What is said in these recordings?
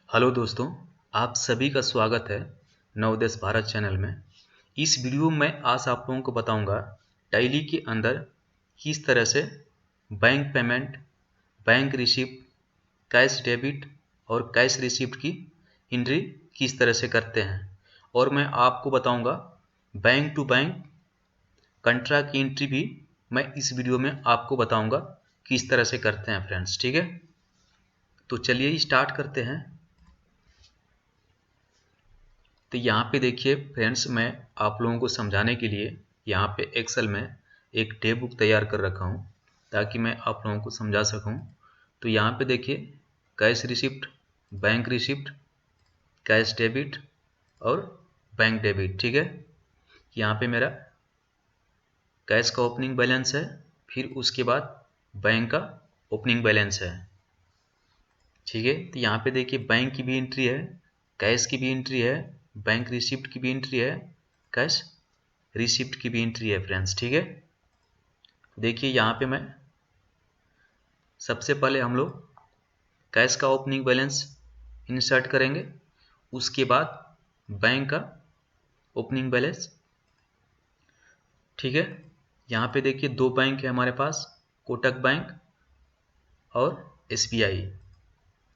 Hello दोस्तों, आप सभी का स्वागत है नवोदय भारत चैनल में। इस वीडियो में आज आप लोगों को बताऊंगा टैली के अंदर किस तरह से bank payment, bank receipt, cash debit और कैश रिसिप्ट की एंट्री किस तरह से करते हैं। और मैं आपको बताऊंगा बैंक टू बैंक कंट्रा की एंट्री भी मैं इस वीडियो में आपको बताऊंगा किस तरह से करते हैं फ्रेंड्स। ठीक है, तो चलिए स्टार्ट करते हैं। तो यहाँ पे देखिए फ्रेंड्स, मैं आप लोगों को समझाने के लिए यहाँ पे एक्सेल में एक डे बुक तैयार कर रखा हूँ ताकि मैं आप लोगों को समझा सकूँ। तो यहाँ पे देखिए cash receipt, bank receipt, cash debit और बैंक डेबिट। ठीक है, यहाँ पे मेरा कैश का ओपनिंग बैलेंस है, फिर उसके बाद बैंक का ओपनिंग बैलेंस है। ठीक है, तो यहाँ पे देखिए बैंक की भी एंट्री है, कैश की भी एंट्री है, बैंक रिसिप्ट की भी एंट्री है, कैश रिसिप्ट की भी एंट्री है फ्रेंड्स। ठीक है, देखिए यहाँ पे मैं सबसे पहले हम लोग कैश का ओपनिंग बैलेंस इंसर्ट करेंगे, उसके बाद बैंक का ओपनिंग बैलेंस। ठीक है, यहाँ पे देखिए दो बैंक है हमारे पास, कोटक बैंक और SBI।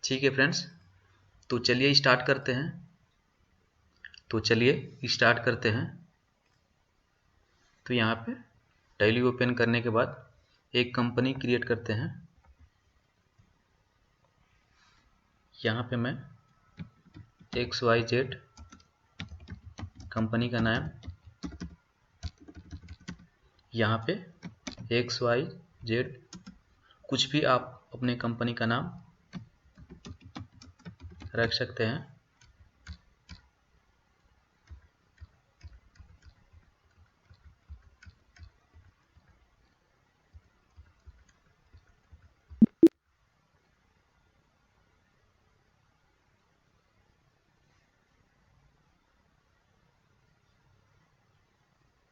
ठीक है फ्रेंड्स, तो चलिए स्टार्ट करते हैं। तो यहाँ पे टैली ओपन करने के बाद एक कंपनी क्रिएट करते हैं। यहाँ पे मैं XYZ कंपनी का नाम, यहाँ पे XYZ कुछ भी आप अपने कंपनी का नाम रख सकते हैं।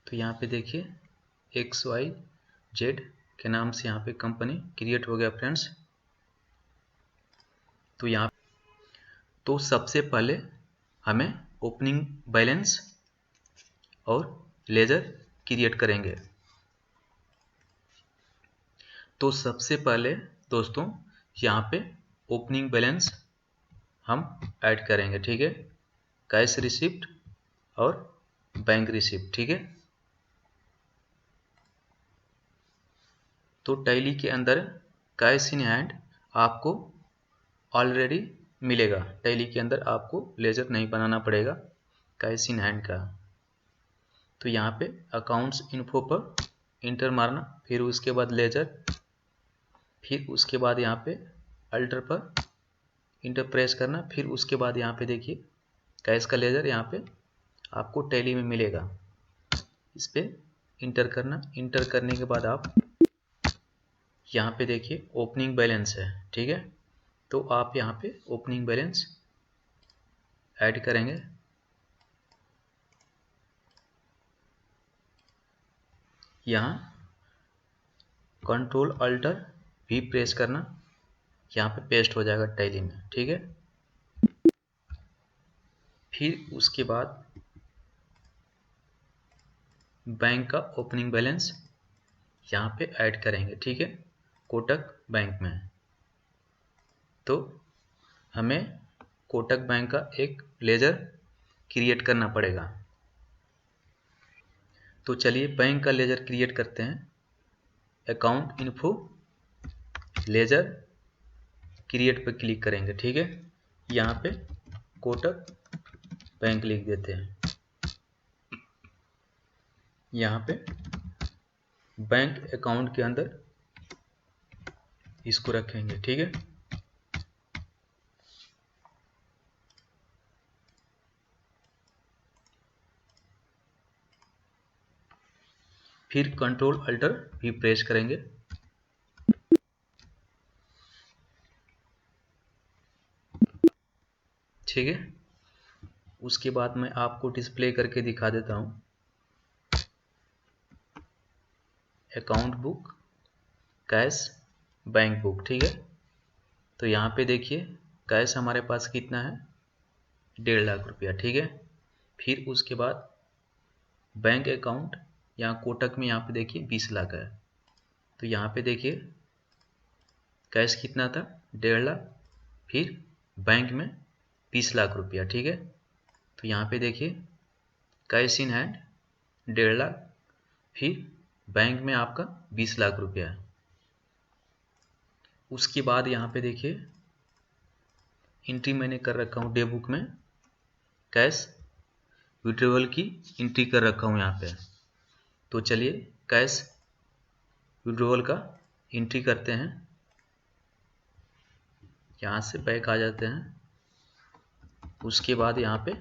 तो यहाँ पे देखिए XYZ के नाम से यहाँ पे कंपनी क्रिएट हो गया फ्रेंड्स। तो सबसे पहले हमें ओपनिंग बैलेंस और लेजर क्रिएट करेंगे। तो सबसे पहले दोस्तों यहाँ पे ओपनिंग बैलेंस हम ऐड करेंगे। ठीक है, कैश रिसिप्ट और बैंक रिसिप्ट। ठीक है, तो टैली के अंदर कैश इन हैंड आपको ऑलरेडी मिलेगा। टैली के अंदर आपको लेजर नहीं बनाना पड़ेगा कैश इन हैंड का। तो यहाँ पे अकाउंट्स इन्फो पर इंटर मारना, फिर उसके बाद लेजर, फिर उसके बाद यहाँ पे अल्टर पर इंटर प्रेस करना, फिर उसके बाद यहाँ पे देखिए कैश का लेजर यहाँ पे आपको टैली में मिलेगा। इस पर इंटर करना, इंटर करने के बाद आप यहाँ पे देखिए ओपनिंग बैलेंस है। ठीक है, तो आप यहाँ पे ओपनिंग बैलेंस ऐड करेंगे। यहाँ कंट्रोल अल्टर भी प्रेस करना, यहाँ पे पेस्ट हो जाएगा टैली में। ठीक है, फिर उसके बाद बैंक का ओपनिंग बैलेंस यहाँ पे ऐड करेंगे। ठीक है, कोटक बैंक में। तो हमें कोटक बैंक का एक लेजर क्रिएट करना पड़ेगा। तो चलिए बैंक का लेजर क्रिएट करते हैं। अकाउंट इन्फो लेजर क्रिएट पर क्लिक करेंगे। ठीक है, यहाँ पे कोटक बैंक लिख देते हैं, यहाँ पे बैंक अकाउंट के अंदर इसको रखेंगे। ठीक है, फिर कंट्रोल अल्टर भी प्रेस करेंगे। ठीक है, उसके बाद मैं आपको डिस्प्ले करके दिखा देता हूँ। Account book, cash, bank book. ठीक है, तो यहाँ पे देखिए कैश हमारे पास कितना है, 1.5 लाख रुपया, ठीक है। फिर उसके बाद बैंक अकाउंट यहाँ कोटक में यहाँ पे देखिए 20 लाख है, तो यहाँ पे देखिए कैश कितना था, 1.5 लाख, फिर बैंक में 20 लाख रुपया, ठीक है। तो यहाँ पे देखिए कैश इन हैंड 1.5 लाख, फिर बैंक में आपका 20 लाख रुपया है। उसके बाद यहाँ पे देखिए एंट्री मैंने कर रखा हूँ डे बुक में, कैश विड्रॉवल की एंट्री कर रखा हूँ यहाँ पे। तो चलिए कैश विड्रॉवल का एंट्री करते हैं, यहाँ से बैक आ जाते हैं। उसके बाद यहाँ पे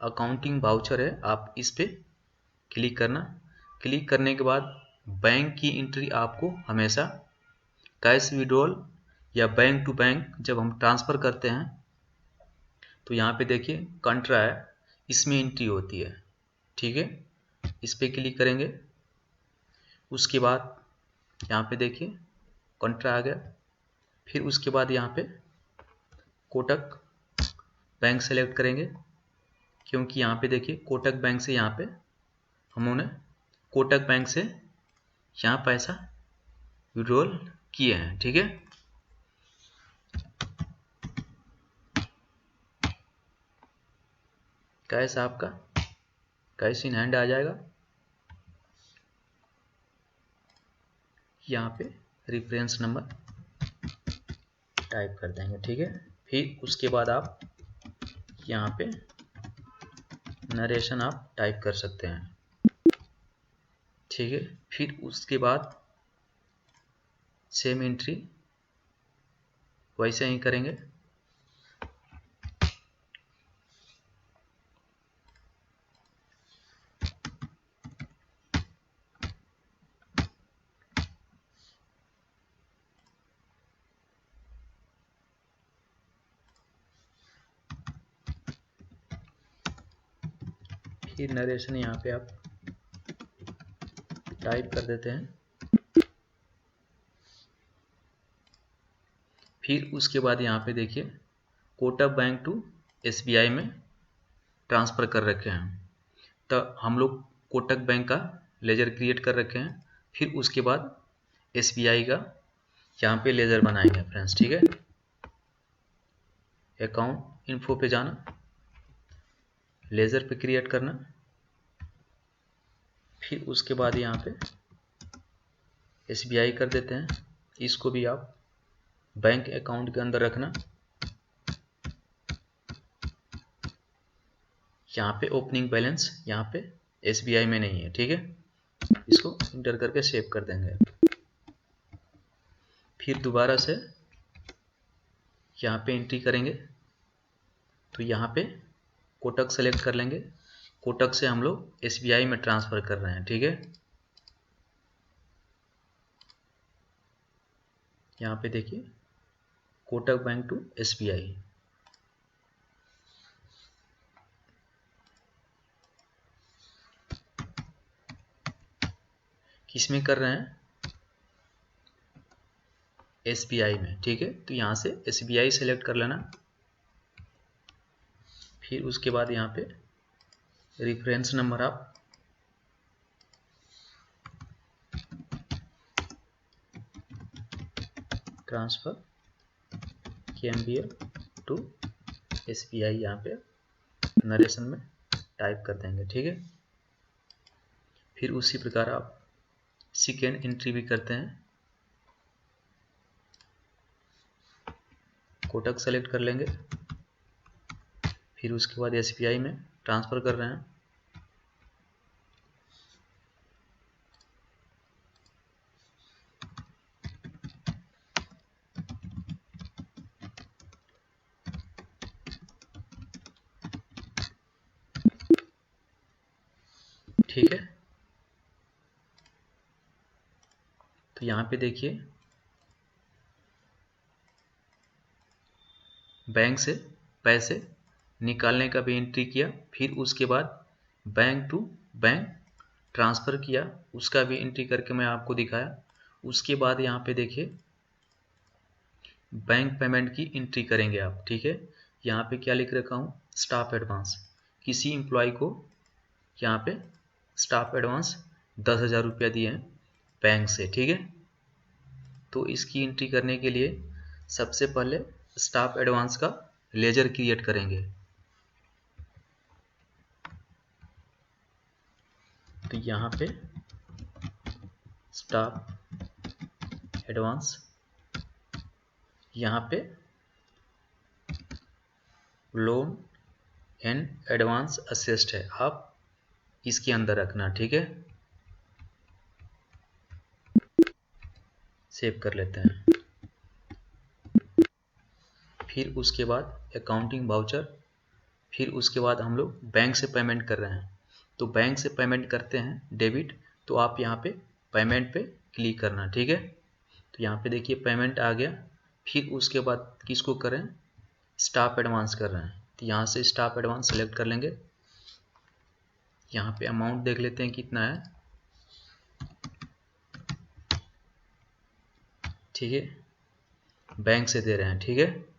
अकाउंटिंग वाउचर है, आप इस पे क्लिक करना। क्लिक करने के बाद बैंक की एंट्री आपको हमेशा कैश विड्रॉल या बैंक टू बैंक जब हम ट्रांसफ़र करते हैं तो यहाँ पे देखिए कंट्रा है, इसमें एंट्री होती है, ठीक है। इस पे क्लिक करेंगे। उसके बाद यहाँ पे देखिए कंट्रा आ गया। फिर उसके बाद यहाँ पे कोटक बैंक सेलेक्ट करेंगे, क्योंकि यहाँ पे देखिए कोटक बैंक से यहाँ पे हमने कोटक बैंक से यहाँ पैसा विड्रॉल किए हैं, ठीक है। कैश आपका कैश इन हैंड आ जाएगा, यहाँ पे रेफरेंस नंबर टाइप कर देंगे, ठीक है। फिर उसके बाद आप यहाँ पे नरेशन आप टाइप कर सकते हैं, ठीक है। फिर उसके बाद सेम एंट्री वैसे ही करेंगे। फिर नरेशन यहाँ पे आप टाइप कर देते हैं। फिर उसके बाद यहाँ पे देखिए कोटक बैंक टू SBI में ट्रांसफ़र कर रखे हैं, तो हम लोग कोटक बैंक का लेजर क्रिएट कर रखे हैं। फिर उसके बाद SBI का यहाँ पे लेजर बनाएंगे फ्रेंड्स, ठीक है। अकाउंट इन्फो पे जाना, लेजर पे क्रिएट करना। फिर उसके बाद यहाँ पे SBI कर देते हैं, इसको भी आप बैंक अकाउंट के अंदर रखना। यहाँ पे ओपनिंग बैलेंस यहाँ पे SBI में नहीं है, ठीक है। इसको इंटर करके सेव कर देंगे। फिर दोबारा से यहाँ पे एंट्री करेंगे, तो यहाँ पे कोटक सेलेक्ट कर लेंगे। कोटक से हम लोग SBI में ट्रांसफ़र कर रहे हैं, ठीक है। यहाँ पे देखिए कोटक बैंक टू SBI, किस में कर रहे हैं, SBI में, ठीक है। तो यहाँ से SBI सेलेक्ट कर लेना। फिर उसके बाद यहाँ पे रेफरेंस नंबर आप ट्रांसफ़र KMBL टू SBI यहाँ पे नरेशन में टाइप कर देंगे, ठीक है। फिर उसी प्रकार आप सेकेंड एंट्री भी करते हैं। कोटक सेलेक्ट कर लेंगे, फिर उसके बाद SBI में ट्रांसफ़र कर रहे हैं। ठीक है, तो यहाँ पे देखिए बैंक से पैसे निकालने का भी एंट्री किया, फिर उसके बाद बैंक टू बैंक ट्रांसफ़र किया, उसका भी एंट्री करके मैं आपको दिखाया। उसके बाद यहाँ पे देखिए बैंक पेमेंट की एंट्री करेंगे आप, ठीक है। यहाँ पे क्या लिख रखा हूँ, स्टाफ एडवांस। किसी एम्प्लॉय को यहाँ पे स्टाफ एडवांस 10,000 रुपया दिए हैं बैंक से, ठीक है। तो इसकी एंट्री करने के लिए सबसे पहले स्टाफ एडवांस का लेजर क्रिएट करेंगे। तो यहाँ पे स्टाफ एडवांस, यहाँ पे लोन एंड एडवांस असिस्ट है, आप इसके अंदर रखना, ठीक है। सेव कर लेते हैं। फिर उसके बाद अकाउंटिंग वाउचर, फिर उसके बाद हम लोग बैंक से पेमेंट कर रहे हैं। तो बैंक से पेमेंट करते हैं डेबिट, तो आप यहाँ पे पेमेंट पे क्लिक करना, ठीक है। तो यहाँ पे देखिए पेमेंट आ गया। फिर उसके बाद किसको करें, स्टाफ एडवांस कर रहे हैं, तो यहाँ से स्टाफ एडवांस सेलेक्ट कर लेंगे। यहाँ पे अमाउंट देख लेते हैं कितना है, ठीक है, बैंक से दे रहे हैं, ठीक है।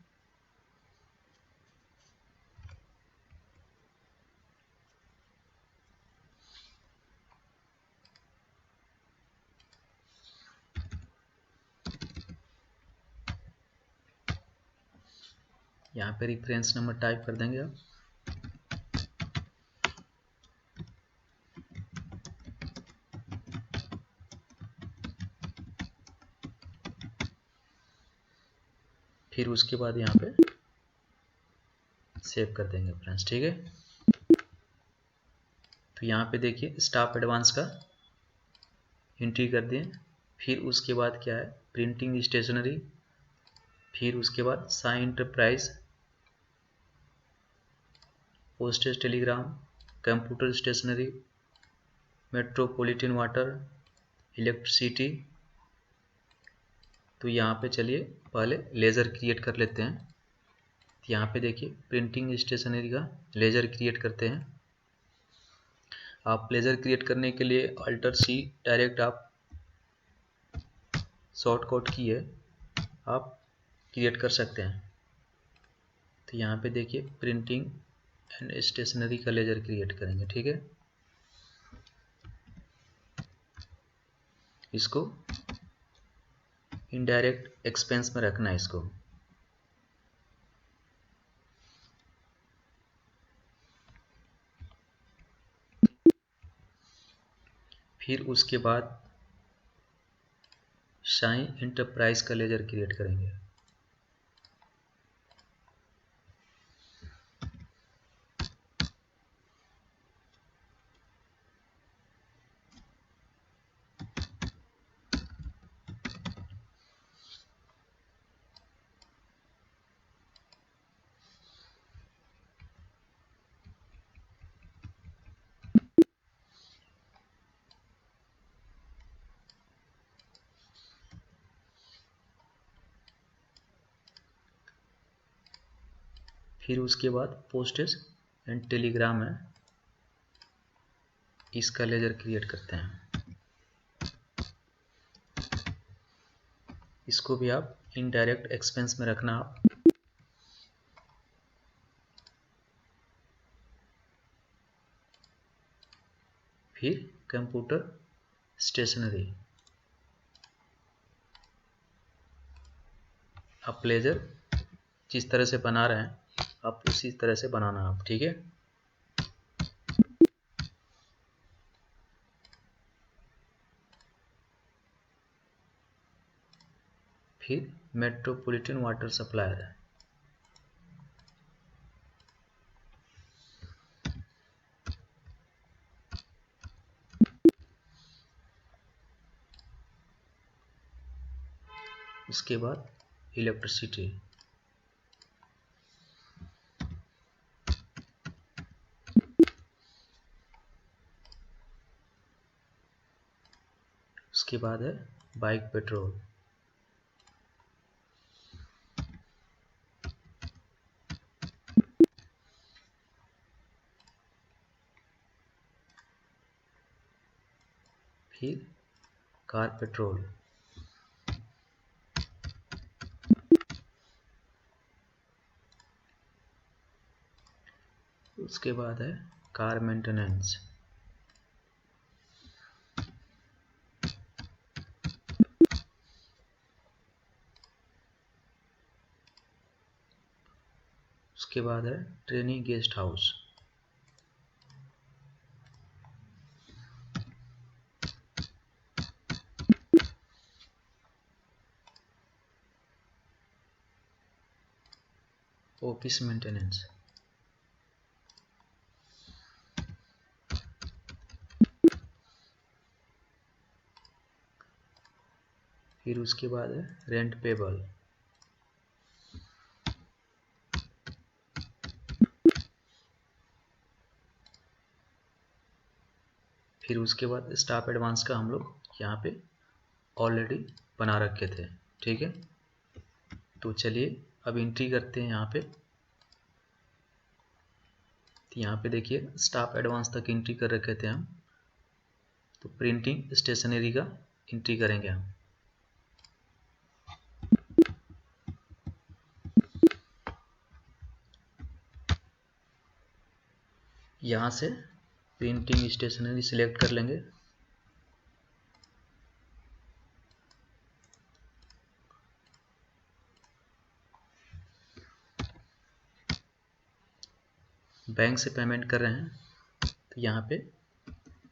यहाँ पे रेफरेंस नंबर टाइप कर देंगे आप। फिर उसके बाद यहाँ पे सेव कर देंगे फ्रेंड्स, ठीक है। तो यहाँ पे देखिए स्टाफ एडवांस का एंट्री कर दिए। फिर उसके बाद क्या है, प्रिंटिंग स्टेशनरी, फिर उसके बाद Sai enterprise, postage telegram, computer stationery, metropolitan water, electricity. तो यहाँ पे चलिए पहले लेज़र क्रिएट कर लेते हैं। यहाँ पे देखिए प्रिंटिंग स्टेशनरी का लेज़र क्रिएट करते हैं। आप लेज़र क्रिएट करने के लिए अल्टर सी डायरेक्ट आप शॉर्टकट की है, आप क्रिएट कर सकते हैं। तो यहाँ पे देखिए प्रिंटिंग एंड स्टेशनरी का लेज़र क्रिएट करेंगे, ठीक है। इसको इनडायरेक्ट एक्सपेंस में रखना है इसको। फिर उसके बाद साई इंटरप्राइज का लेज़र क्रिएट करेंगे। फिर उसके बाद पोस्टेज एंड टेलीग्राम है, इसका लेज़र क्रिएट करते हैं। इसको भी आप इनडायरेक्ट एक्सपेंस में रखना आप। फिर कंप्यूटर स्टेशनरी, आप लेज़र जिस तरह से बना रहे हैं आप उसी तरह से बनाना आप, ठीक है। फिर मेट्रोपॉलिटन वाटर सप्लायर है, उसके बाद इलेक्ट्रिसिटी, उसके बाद है बाइक पेट्रोल, फिर कार पेट्रोल, उसके बाद है कार मेंटेनेंस। उसके बाद है trainee guest house. Office maintenance. फिर उसके बाद है रेंट पेबल। फिर उसके बाद स्टाफ एडवांस का हम लोग यहाँ पे ऑलरेडी बना रखे थे, ठीक है। तो चलिए अब एंट्री करते हैं यहाँ पे। तो यहाँ पे देखिए स्टाफ एडवांस तक एंट्री कर रखे थे हम, तो प्रिंटिंग स्टेशनरी का एंट्री करेंगे हम। यहाँ से प्रिंटिंग स्टेशनरी सिलेक्ट कर लेंगे। बैंक से पेमेंट कर रहे हैं तो यहाँ पे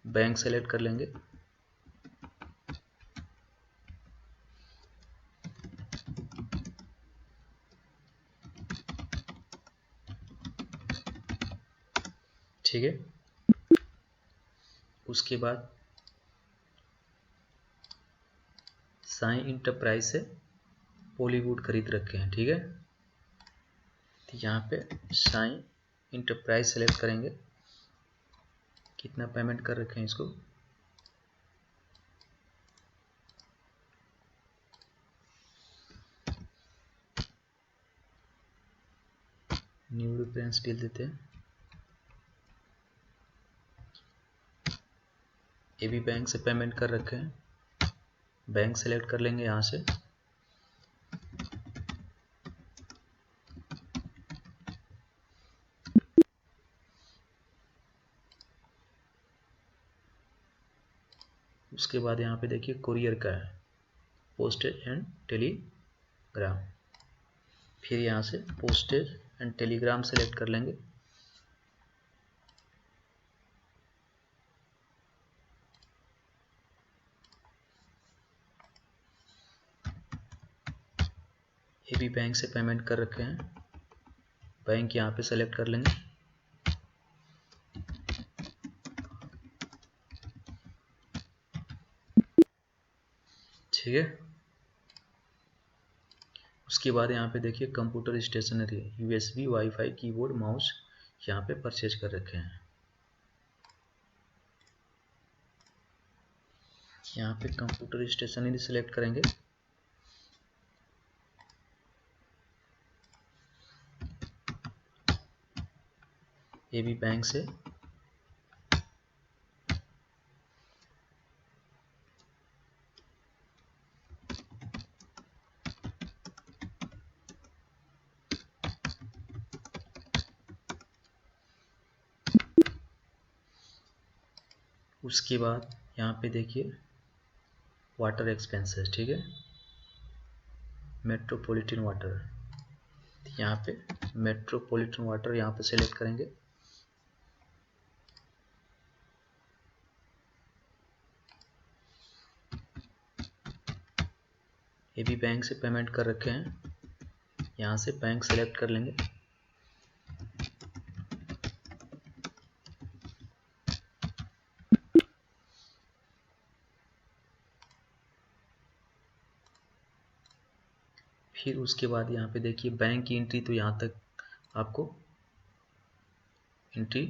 बैंक सेलेक्ट कर लेंगे। ठीक है, उसके बाद साई इंटरप्राइज से पॉलीवुड खरीद रखे हैं, ठीक है। तो यहाँ पे साई इंटरप्राइज सेलेक्ट करेंगे, कितना पेमेंट कर रखे हैं इसको। न्यू रेफरेंस बिल देते हैं। ये भी बैंक से पेमेंट कर रखे हैं, बैंक सेलेक्ट कर लेंगे यहाँ से। उसके बाद यहाँ पे देखिए कुरियर का है, पोस्टेज एंड टेलीग्राम। फिर यहाँ से पोस्टेज एंड टेलीग्राम सेलेक्ट कर लेंगे। ये भी बैंक से पेमेंट कर रखे हैं, बैंक यहाँ पे सेलेक्ट कर लेंगे। ठीक है, उसके बाद यहाँ पे देखिए computer stationery, USB, WiFi, keyboard, mouse यहाँ पे परचेज कर रखे हैं। यहाँ पे कंप्यूटर स्टेशनरी सिलेक्ट करेंगे। ये भी बैंक से। उसके बाद यहाँ पे देखिए वाटर एक्सपेंसेस, ठीक है, मेट्रोपॉलिटन वाटर। यहाँ पे मेट्रोपॉलिटन वाटर यहाँ पे सेलेक्ट करेंगे। ये भी बैंक से पेमेंट कर रखे हैं, यहाँ से बैंक सेलेक्ट कर लेंगे। फिर उसके बाद यहाँ पे देखिए बैंक की एंट्री, तो यहाँ तक आपको एंट्री,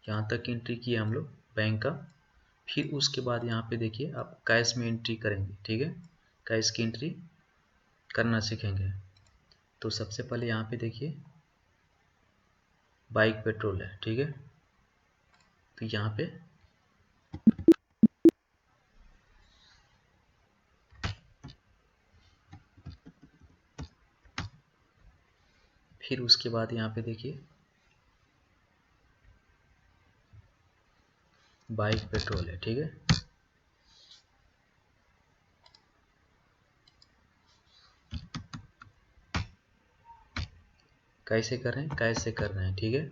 यहाँ तक एंट्री किया हम लोग बैंक का। फिर उसके बाद यहाँ पे देखिए आप कैश में एंट्री करेंगे, ठीक है, कैश की एंट्री करना सीखेंगे। तो सबसे पहले यहाँ पे देखिए बाइक पेट्रोल है, ठीक है। तो यहाँ पे फिर उसके बाद यहाँ पे देखिए बाइक पेट्रोल है, ठीक है। कैसे कर रहे हैं, कैश से कर रहे हैं, ठीक है।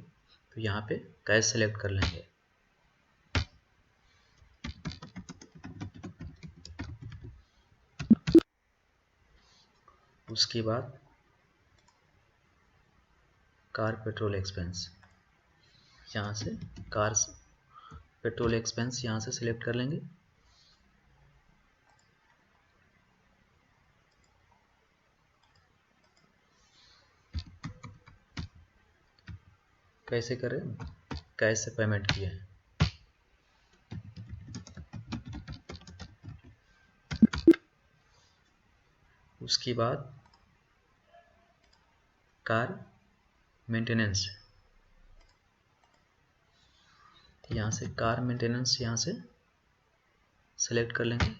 तो यहाँ पे कैश सेलेक्ट कर लेंगे। उसके बाद कार पेट्रोल एक्सपेंस, यहाँ से कार पेट्रोल एक्सपेंस यहाँ से सिलेक्ट कर लेंगे। कैसे करें, कैश से पेमेंट किए हैं। उसके बाद कार मेंटेनेंस, यहाँ से कार मेंटेनेंस यहाँ से सेलेक्ट कर लेंगे।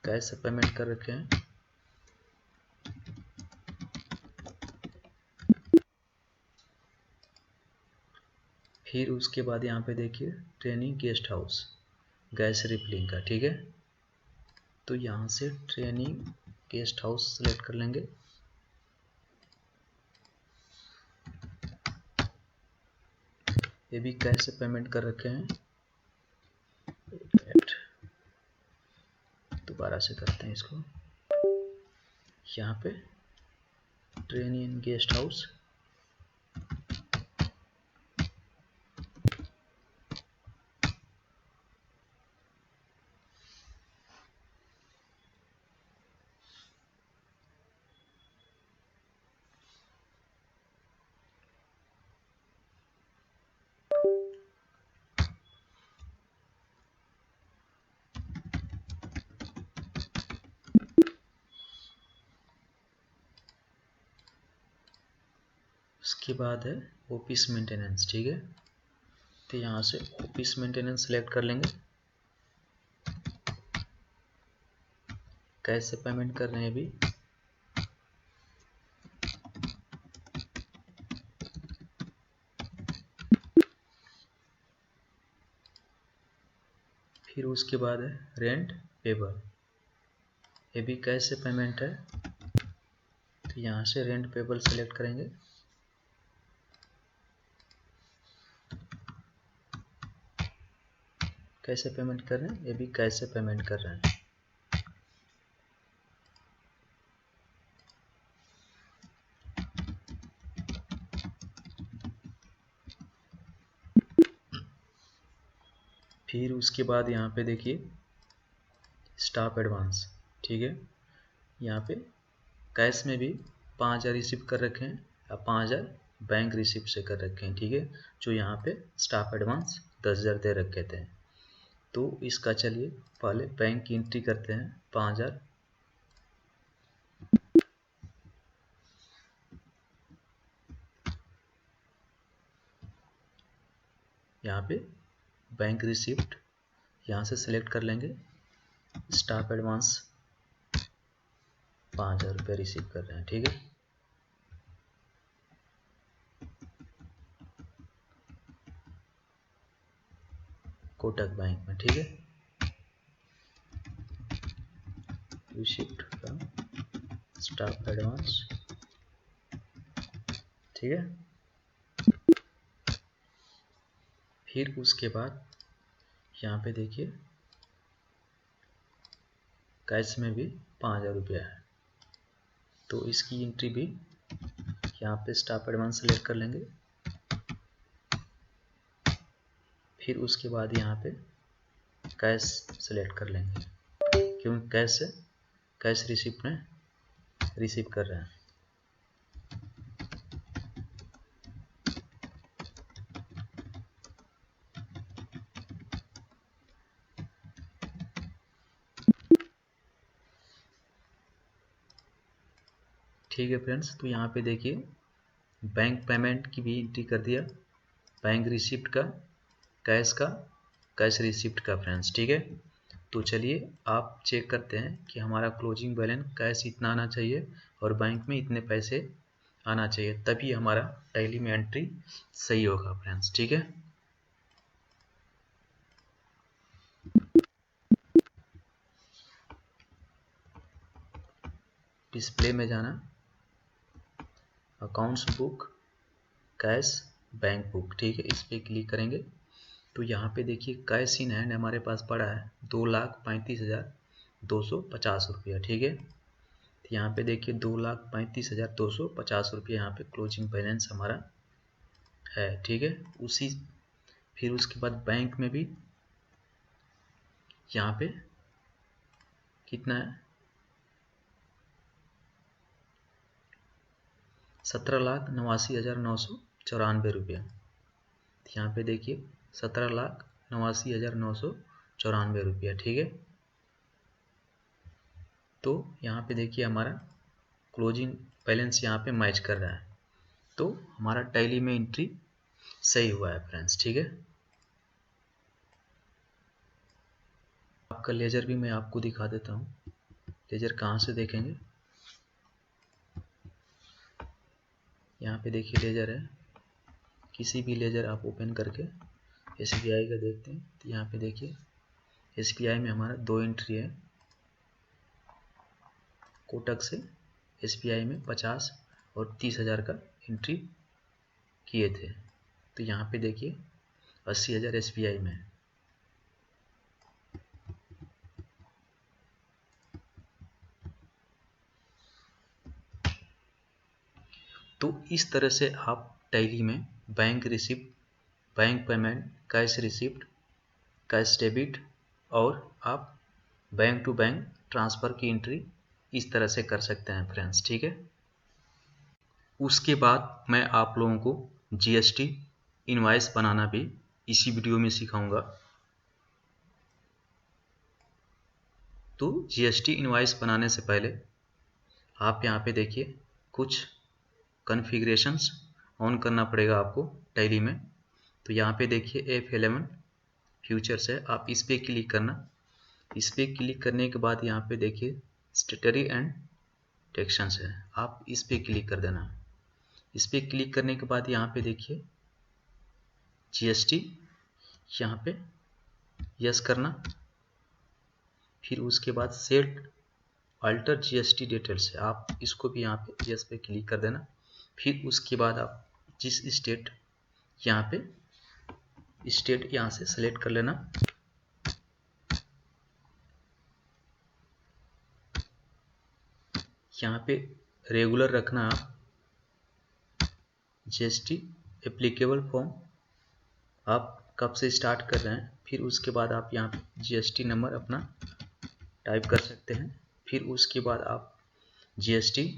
कैश से पेमेंट कर रखे हैं। फिर उसके बाद यहाँ पे देखिए training guest house gas refilling का, ठीक है। तो यहाँ से ट्रेनिंग गेस्ट हाउस सेलेक्ट कर लेंगे। ये भी कैश से पेमेंट कर रखे हैं। दोबारा से करते हैं इसको। यहाँ पे ट्रेनिंग गेस्ट हाउस, उसके बाद है ऑफिस मेंटेनेंस, ठीक है। तो यहाँ से ऑफिस मेंटेनेंस सेलेक्ट कर लेंगे। कैश से पेमेंट कर रहे हैं अभी। फिर उसके बाद है रेंट पेबल, ये भी कैश से पेमेंट है। तो यहाँ से रेंट पेबल सेलेक्ट करेंगे। कैसे पेमेंट कर रहे हैं, ये भी कैसे पेमेंट कर रहे हैं। फिर उसके बाद यहाँ पे देखिए स्टाफ एडवांस, ठीक है। यहाँ पे कैश में भी 5000 रिसीव कर रखे हैं या 5000 बैंक रिसीव से कर रखे हैं, ठीक है। जो यहाँ पे स्टाफ एडवांस 10,000 दे रखे थे। तो इसका चलिए पहले बैंक की एंट्री करते हैं 5000। यहाँ पे बैंक रिसिप्ट यहाँ से सिलेक्ट कर लेंगे। स्टाफ एडवांस 5000 रुपये रिसीव कर रहे हैं, ठीक है। कोटक बैंक में, ठीक है। रिसिप्ट का स्टाफ एडवांस, ठीक है। फिर उसके बाद यहाँ पे देखिए कैश में भी 5000 रुपया है। तो इसकी एंट्री भी यहाँ पे स्टाफ एडवांस सेलेक्ट कर लेंगे। फिर उसके बाद यहाँ पे कैश सेलेक्ट कर लेंगे, क्योंकि कैश रिसिप्ट में रिसीव कर रहे हैं। ठीक है फ्रेंड्स, तो यहाँ पे देखिए बैंक पेमेंट की भी एंट्री कर दिया, बैंक रिसिप्ट का, कैश रिसिप्ट का फ्रेंड्स, ठीक है। तो चलिए आप चेक करते हैं कि हमारा क्लोजिंग बैलेंस कैश इतना आना चाहिए और बैंक में इतने पैसे आना चाहिए, तभी हमारा टैली में एंट्री सही होगा फ्रेंड्स। ठीक है, डिस्प्ले में जाना, accounts book, cash, bank book. ठीक है, इस पर क्लिक करेंगे तो यहाँ पे देखिए कैश इन हैंड हमारे पास पड़ा है 2,35,250 रुपया। ठीक है, तो यहाँ पे देखिए 2,35,250 रुपया यहाँ पे क्लोजिंग बैलेंस हमारा है। ठीक है, फिर उसके बाद बैंक में भी यहाँ पे कितना है, 17,89,994 रुपया। यहाँ पे देखिए 17,89,994 रुपया। ठीक है, तो यहाँ पे देखिए हमारा क्लोजिंग बैलेंस यहाँ पे मैच कर रहा है, तो हमारा टैली में एंट्री सही हुआ है फ्रेंड्स। ठीक है, आपका लेजर भी मैं आपको दिखा देता हूँ। लेजर कहाँ से देखेंगे, यहाँ पे देखिए लेजर है, किसी भी लेजर आप ओपन करके SBI का देखते हैं तो यहाँ पे देखिए SBI में हमारा 2 एंट्री है। कोटक से SBI में 50 और 30,000 का एंट्री किए थे, तो यहाँ पे देखिए 80,000 SBI में है। तो इस तरह से आप टैली में bank receipt, bank payment, cash receipt, cash debit और आप बैंक टू बैंक ट्रांसफ़र की एंट्री इस तरह से कर सकते हैं फ्रेंड्स। ठीक है, उसके बाद मैं आप लोगों को GST इनवॉइस बनाना भी इसी वीडियो में सिखाऊंगा। तो GST इनवॉइस बनाने से पहले आप यहाँ पे देखिए कुछ कॉन्फ़िगरेशंस ऑन करना पड़ेगा आपको टैली में। तो यहाँ पे देखिए F11 फ्यूचर्स है, आप इस पर क्लिक करना। इस पर क्लिक करने के बाद यहाँ पे देखिए स्टेटरी एंड टेक्शंस है, आप इस पर क्लिक कर देना। इस पर क्लिक करने के बाद यहाँ पे देखिए GST, यहाँ पे यस करना। फिर उसके बाद सेट अल्टर GST डिटेल्स है, आप इसको भी यहाँ पे यस पे क्लिक कर देना। फिर उसके बाद आप जिस स्टेट यहाँ पे स्टेट यहाँ से सेलेक्ट कर लेना। यहाँ पे रेगुलर रखना आप, GST एप्लीकेबल फॉर्म आप कब से स्टार्ट कर रहे हैं। फिर उसके बाद आप यहाँ पे GST नंबर अपना टाइप कर सकते हैं। फिर उसके बाद आप GST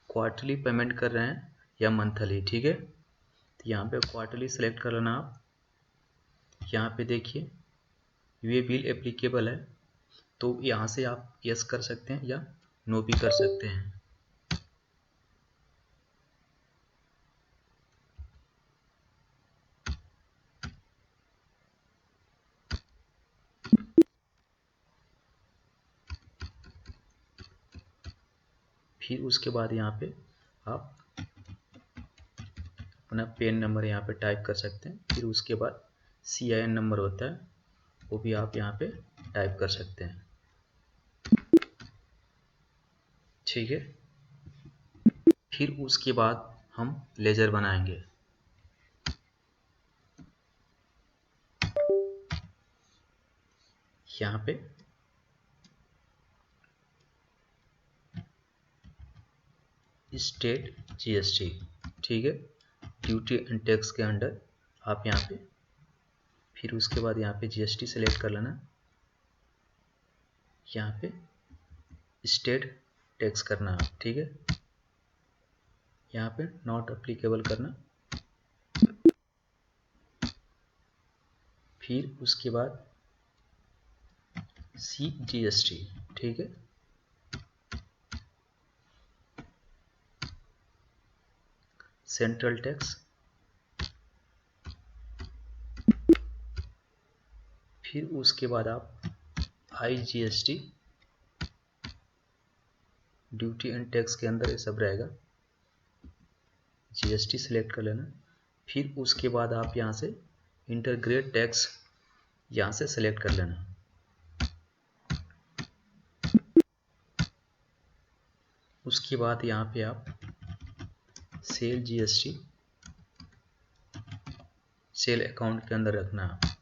क्वार्टरली पेमेंट कर रहे हैं या मंथली। ठीक है, तो यहाँ पे क्वार्टरली सेलेक्ट कर लेना आप। यहाँ पे देखिए ये बिल एप्लीकेबल है, तो यहाँ से आप यस कर सकते हैं या नो भी कर सकते हैं। फिर उसके बाद यहाँ पे आप अपना पेन नंबर यहाँ पे टाइप कर सकते हैं। फिर उसके बाद CIN नंबर होता है, वो भी आप यहाँ पे टाइप कर सकते हैं। ठीक है, फिर उसके बाद हम लेजर बनाएंगे। यहाँ पे स्टेट GST, ठीक है, ड्यूटी एंड टैक्स के अंडर आप यहाँ पे, फिर उसके बाद यहाँ पे GST सेलेक्ट कर लेना। यहाँ पे स्टेट टैक्स करना है, ठीक है, यहाँ पे नॉट अप्लीकेबल करना। फिर उसके बाद CGST, ठीक है, सेंट्रल टैक्स। फिर उसके बाद आप IGST, ड्यूटी एंड टैक्स के अंदर ये सब रहेगा। GST सिलेक्ट कर लेना। फिर उसके बाद आप यहाँ से इंटरग्रेड टैक्स यहाँ से सिलेक्ट कर लेना। उसके बाद यहाँ पे आप सेल GST सेल अकाउंट के अंदर रखना है।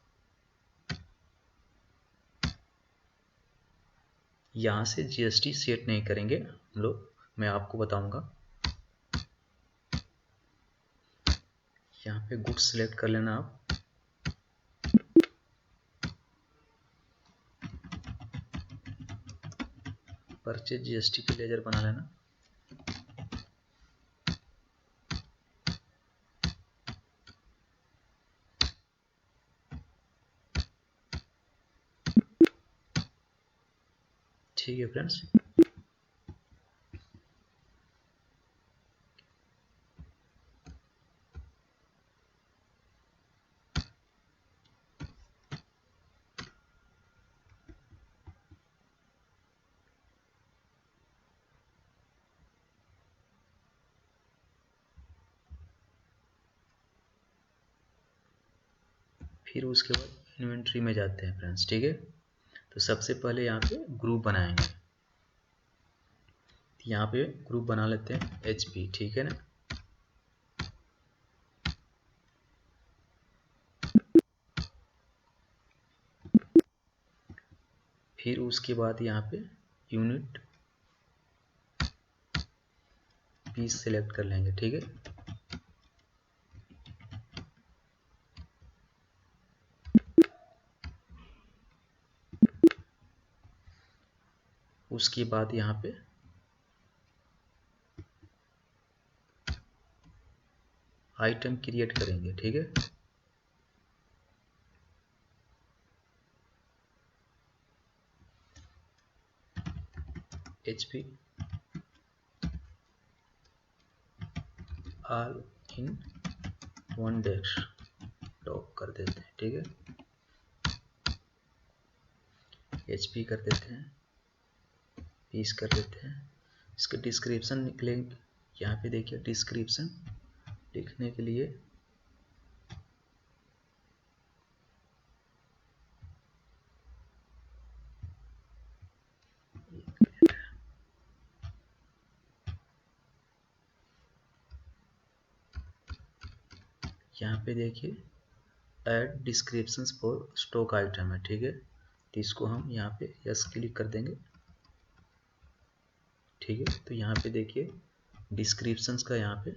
यहाँ से GST सेट नहीं करेंगे हम लोग, मैं आपको बताऊंगा। यहाँ पे गुड्स सेलेक्ट कर लेना आप। परचेज GST के लेजर बना लेना। ठीक है फ्रेंड्स, फिर उसके बाद इन्वेंट्री में जाते हैं फ्रेंड्स। ठीक है, तो सबसे पहले यहाँ पे ग्रुप बनाएंगे। यहाँ पे ग्रुप बना लेते हैं HP। ठीक है ना, फिर उसके बाद यहाँ पे यूनिट पीस सेलेक्ट कर लेंगे। ठीक है, उसके बाद यहाँ पे आइटम क्रिएट करेंगे। ठीक है, HP all in one desktop कर देते हैं। ठीक है, HP कर देते हैं, पीस कर देते हैं। इसका डिस्क्रिप्शन निकलेंगे। यहाँ पे देखिए डिस्क्रिप्शन लिखने के लिए यहाँ पे देखिए add descriptions for stock item है। ठीक है, तो इसको हम यहाँ पे यस क्लिक कर देंगे। ठीक है, तो यहाँ पे देखिए डिस्क्रिप्शंस का यहाँ पे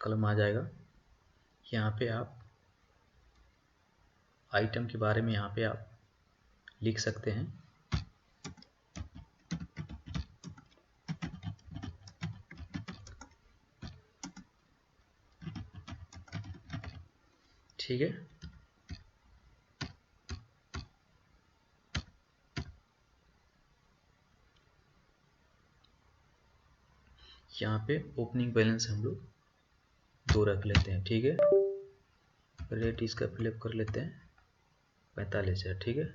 कॉलम आ जाएगा। यहाँ पे आप आइटम के बारे में यहाँ पे आप लिख सकते हैं। ठीक है, यहाँ पे ओपनिंग बैलेंस हम लोग 2 रख लेते हैं। ठीक है, रेट इसका फिलअप कर लेते हैं 45,000। ठीक है,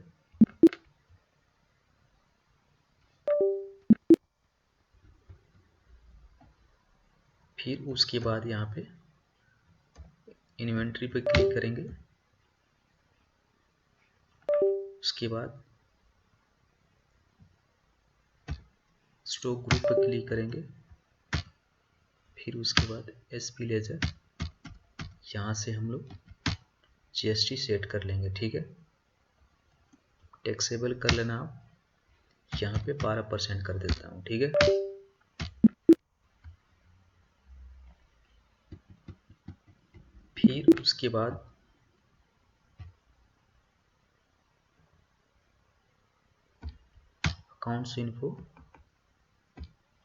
फिर उसके बाद यहाँ पे इन्वेंट्री पे क्लिक करेंगे। उसके बाद स्टॉक ग्रुप पे क्लिक करेंगे। फिर उसके बाद SP लेजर यहाँ से हम लोग GST सेट कर लेंगे। ठीक है, टैक्सेबल कर लेना आप। यहाँ पे 12% कर देता हूँ। ठीक है, फिर उसके बाद अकाउंट्स इन्फो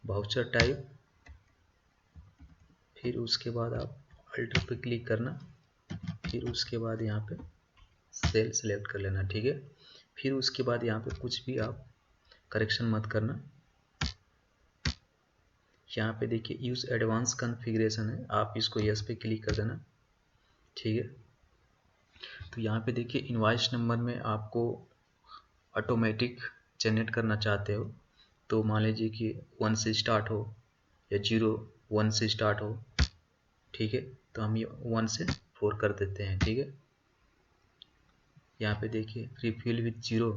वाउचर टाइप, फिर उसके बाद आप अल्टर पे क्लिक करना। फिर उसके बाद यहाँ पे सेल सेलेक्ट कर लेना। ठीक है, फिर उसके बाद यहाँ पे कुछ भी आप करेक्शन मत करना। यहाँ पे देखिए यूज एडवांस कॉन्फ़िगरेशन है, आप इसको यस पे क्लिक कर देना। ठीक है, तो यहाँ पे देखिए इनवॉइस नंबर में आपको ऑटोमेटिक जनरेट करना चाहते हो तो मान लीजिए कि 1 से स्टार्ट हो या 0 1 से स्टार्ट हो, ठीक है। तो हम ये 1 से 4 कर देते हैं, ठीक है। यहाँ पे देखिए रिफिल विथ 0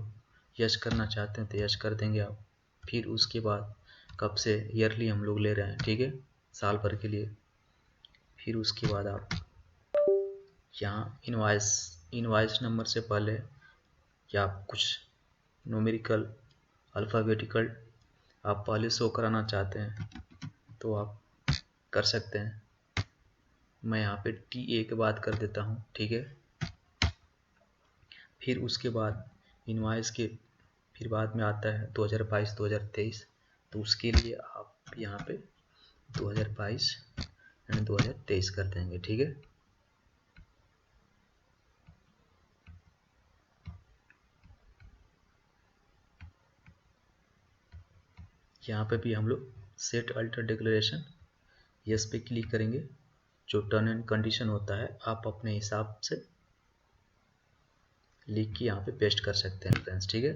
यस करना चाहते हैं तो यस कर देंगे आप। फिर उसके बाद कब से ईयरली हम लोग ले रहे हैं, ठीक है, साल भर के लिए। फिर उसके बाद आप यहाँ इनवाइस नंबर से पहले या कुछ न्यूमेरिकल अल्फ़ाबेटिकल आप पहले शो कराना चाहते हैं तो आप कर सकते हैं। मैं यहाँ पे TA के बाद कर देता हूँ, ठीक है। फिर उसके बाद इनवाइस के फिर बाद में आता है 2022-2023, तो उसके लिए आप यहाँ पे 2022 एंड 2023 कर देंगे, ठीक है। यहाँ पे भी हम लोग सेट अल्टर डिक्लेरेशन यस पे क्लिक करेंगे। जो टर्म एंड कंडीशन होता है आप अपने हिसाब से लिख के यहाँ पे पेस्ट कर सकते हैं फ्रेंड्स, ठीक है।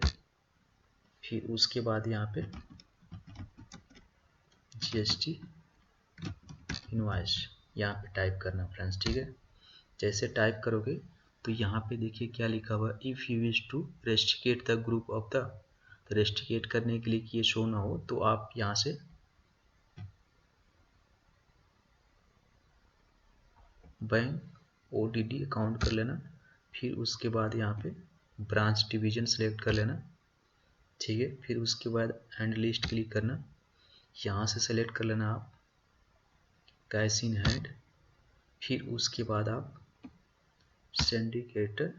फिर उसके बाद यहाँ पे GST इनवाइस यहाँ पे टाइप करना फ्रेंड्स, ठीक है। जैसे टाइप करोगे तो यहाँ पे देखिए क्या लिखा हुआ, if you wish to restrict the group of the, तो रेस्ट्रिकेट करने के लिए कि ये शो ना हो तो आप यहाँ से बैंक ODD अकाउंट कर लेना। फिर उसके बाद यहाँ पे ब्रांच डिवीजन सेलेक्ट कर लेना, ठीक है। फिर उसके बाद एंड लिस्ट क्लिक करना, यहाँ से सेलेक्ट कर लेना आप कैश इन हैंड। फिर उसके बाद आप सिंडिकेटर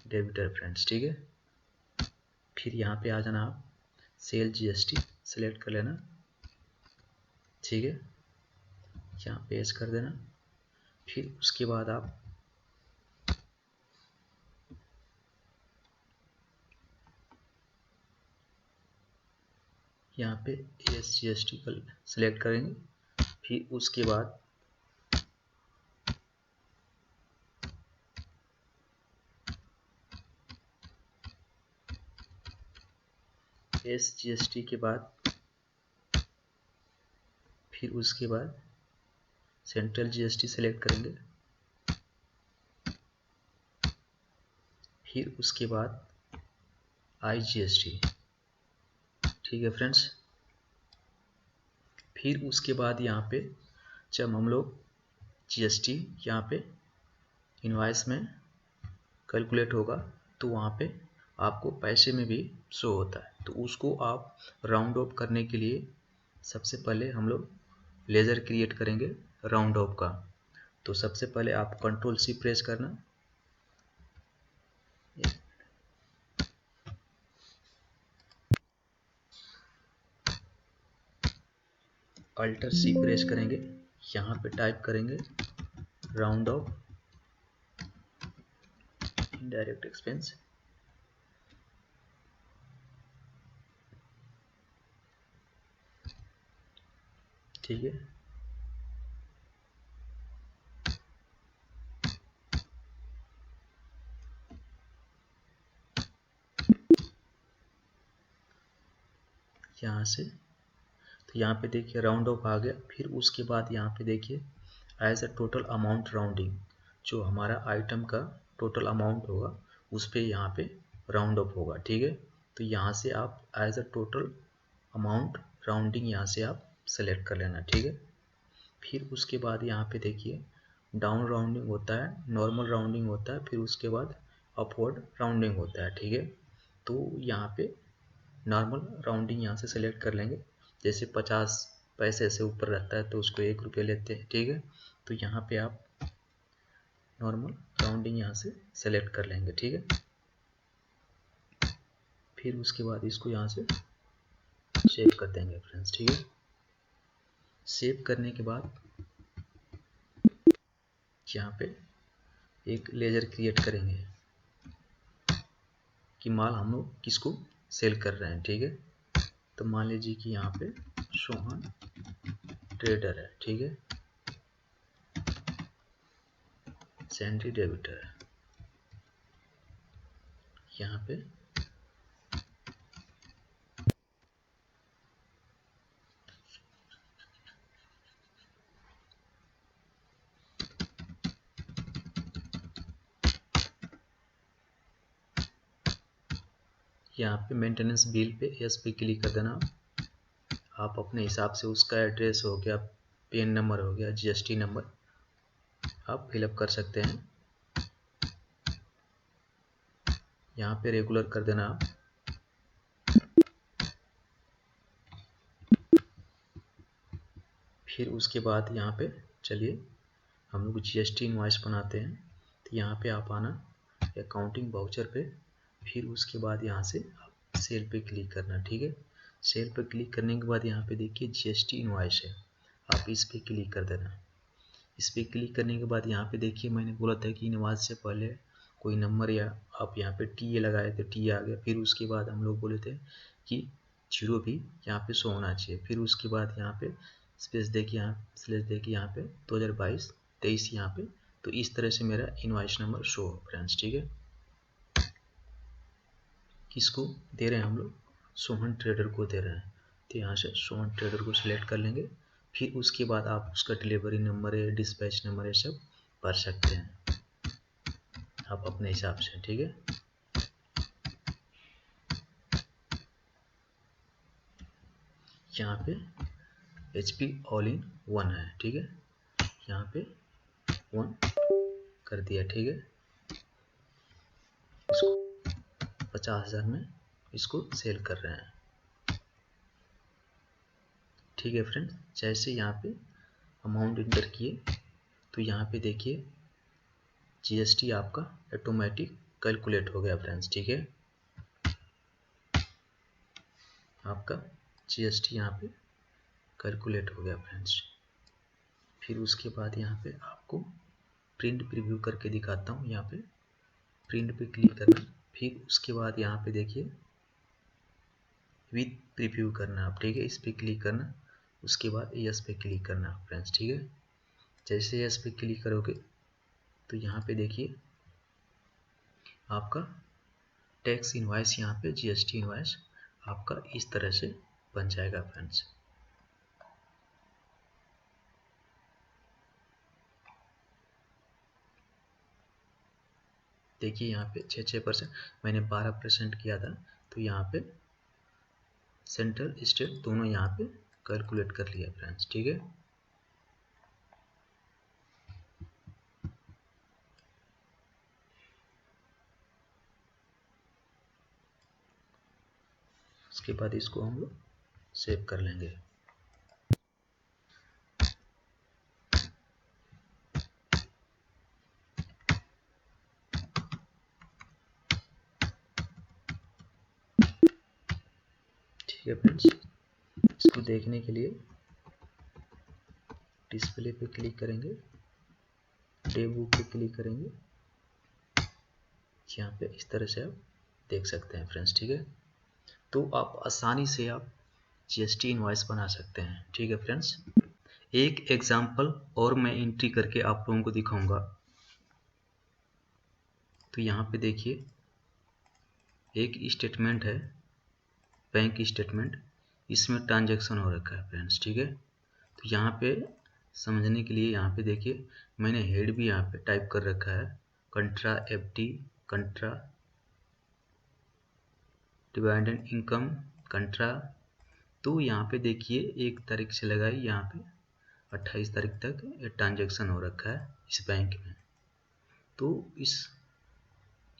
डेबिटर फ्रेंड्स, ठीक है। फिर यहाँ पे आ जाना आप सेल GST सेलेक्ट कर लेना, ठीक है, यहाँ पेश कर देना। फिर उसके बाद आप यहाँ पे SGST का सिलेक्ट करेंगे। फिर उसके बाद SGST के बाद फिर उसके बाद सेंट्रल GST सेलेक्ट करेंगे। फिर उसके बाद IGST, ठीक है फ्रेंड्स। फिर उसके बाद यहाँ पे जब हम लोग GST यहाँ पे इनवाइस में कैलकुलेट होगा तो वहाँ पे आपको पैसे में भी शो होता है, तो उसको आप राउंड ऑफ करने के लिए सबसे पहले हम लोग लेजर क्रिएट करेंगे राउंड ऑफ का। तो सबसे पहले आप Ctrl+C प्रेस करना, Alt+C प्रेस करेंगे, यहाँ पे टाइप करेंगे राउंड ऑफ इनडायरेक्ट एक्सपेंस, ठीक है। यहाँ से तो यहाँ पे देखिए राउंड ऑफ आ गया। फिर उसके बाद यहाँ पे देखिए as a total amount rounding, जो हमारा आइटम का टोटल अमाउंट होगा उस पे यहाँ पे राउंड ऑफ होगा, ठीक है। तो यहाँ से आप as a total amount rounding यहाँ से आप सेलेक्ट कर लेना, ठीक है। फिर उसके बाद यहाँ पे देखिए डाउन राउंडिंग होता है, नॉर्मल राउंडिंग होता है, फिर उसके बाद अपवर्ड राउंडिंग होता है, ठीक है। तो यहाँ पे नॉर्मल राउंडिंग यहाँ से सेलेक्ट कर लेंगे। जैसे 50 पैसे से ऊपर रहता है तो उसको 1 रुपये लेते हैं, ठीक है। तो यहाँ पे आप नॉर्मल राउंडिंग यहाँ से सेलेक्ट कर लेंगे, ठीक है। फिर उसके बाद इसको यहाँ से सेव कर देंगे फ्रेंड्स, ठीक है। सेव करने के बाद यहाँ पे एक लेजर क्रिएट करेंगे कि माल हम लोग किसको सेल कर रहे हैं, ठीक है। तो मान लीजिए कि यहाँ पे सोहन ट्रेडर है, ठीक है, सैंडी डेबिटर है। यहाँ पे यहाँ पे मेंटेनेंस बिल पे यस पे क्लिक कर देना। आप अपने हिसाब से उसका एड्रेस हो गया, पेन नंबर हो गया, जीएसटी नंबर आप फिलअप कर सकते हैं। यहाँ पे रेगुलर कर देना आप। फिर उसके बाद यहाँ पे चलिए हम लोग जीएसटी इनवॉइस बनाते हैं। तो यहाँ पे आप आना अकाउंटिंग वाउचर पे, फिर उसके बाद यहाँ से आप सेल पे क्लिक करना। ठीक है, सेल पे क्लिक करने के बाद यहाँ पे देखिए जीएसटी इनवॉइस है, आप इस पे क्लिक कर देना। इस पर क्लिक करने के बाद यहाँ पे देखिए मैंने बोला था कि इनवॉइस से पहले कोई नंबर या आप यहाँ पे टी ए लगाए थे, टी आ गया। फिर उसके बाद हम लोग बोले थे कि जीरो भी यहाँ पे शो होना चाहिए। फिर उसके बाद यहाँ पे स्पेस देखिए, यहाँ स्लेस देखिए, यहाँ पे 2022-23 यहाँ पे। तो इस तरह से मेरा इनवॉइस नंबर शो हो फ्रेंड्स। ठीक है, किसको दे रहे हैं हम लोग? सोहन ट्रेडर को दे रहे हैं। तो यहाँ से सोहन ट्रेडर को सिलेक्ट कर लेंगे। फिर उसके बाद आप उसका डिलीवरी नंबर है, डिस्पैच नंबर है, सब भर सकते हैं आप अपने हिसाब से। ठीक है, यहाँ पे HP ऑल इन वन है। ठीक है, यहाँ पे 1 कर दिया। ठीक है, इसको 50,000 में इसको सेल कर रहे हैं। ठीक है फ्रेंड्स, जैसे यहाँ पे अमाउंट इंटर किए तो यहाँ पे देखिए जीएसटी आपका ऑटोमेटिक कैलकुलेट हो गया फ्रेंड्स। ठीक है, आपका जीएसटी यहाँ पे कैलकुलेट हो गया फ्रेंड्स। फिर उसके बाद यहाँ पे आपको प्रिंट प्रीव्यू करके दिखाता हूँ। यहाँ पे प्रिंट पे क्लिक करना। फिर उसके बाद यहाँ पे देखिए विथ प्रीव्यू करना आप। ठीक है, इस पे क्लिक करना। उसके बाद यस पे क्लिक करना फ्रेंड्स। ठीक है, जैसे यस पे क्लिक करोगे तो यहाँ पे देखिए आपका टैक्स इनवॉइस, यहाँ पे जीएसटी इनवॉइस आपका इस तरह से बन जाएगा फ्रेंड्स। देखिए यहाँ पे 6% मैंने 12% किया था, तो यहाँ पे सेंट्रल स्टेट दोनों यहाँ पे कैलकुलेट कर लिया फ्रेंड्स। ठीक है, उसके बाद इसको हम लोग सेव कर लेंगे। ठीक है फ्रेंड्स, इसको देखने के लिए डिस्प्ले पे क्लिक करेंगे, डे बुक पे क्लिक करेंगे। यहाँ पे इस तरह से आप देख सकते हैं फ्रेंड्स। ठीक है, तो आप आसानी से आप जीएसटी इनवॉइस बना सकते हैं। ठीक है फ्रेंड्स, एक एग्जांपल और मैं एंट्री करके आप लोगों को दिखाऊंगा। तो यहाँ पे देखिए एक स्टेटमेंट है, बैंक स्टेटमेंट, इसमें ट्रांजैक्शन हो रखा है फ्रेंड्स। ठीक है, तो यहाँ पे समझने के लिए यहाँ पे देखिए मैंने हेड भी यहाँ पे टाइप कर रखा है, कंट्रा एफडी, कंट्रा डिविडेंड इनकम, कंट्रा। तो यहाँ पे देखिए 1 तारीख से लगाई, यहाँ पे 28 तारीख तक ये ट्रांजैक्शन हो रखा है इस बैंक में। तो इस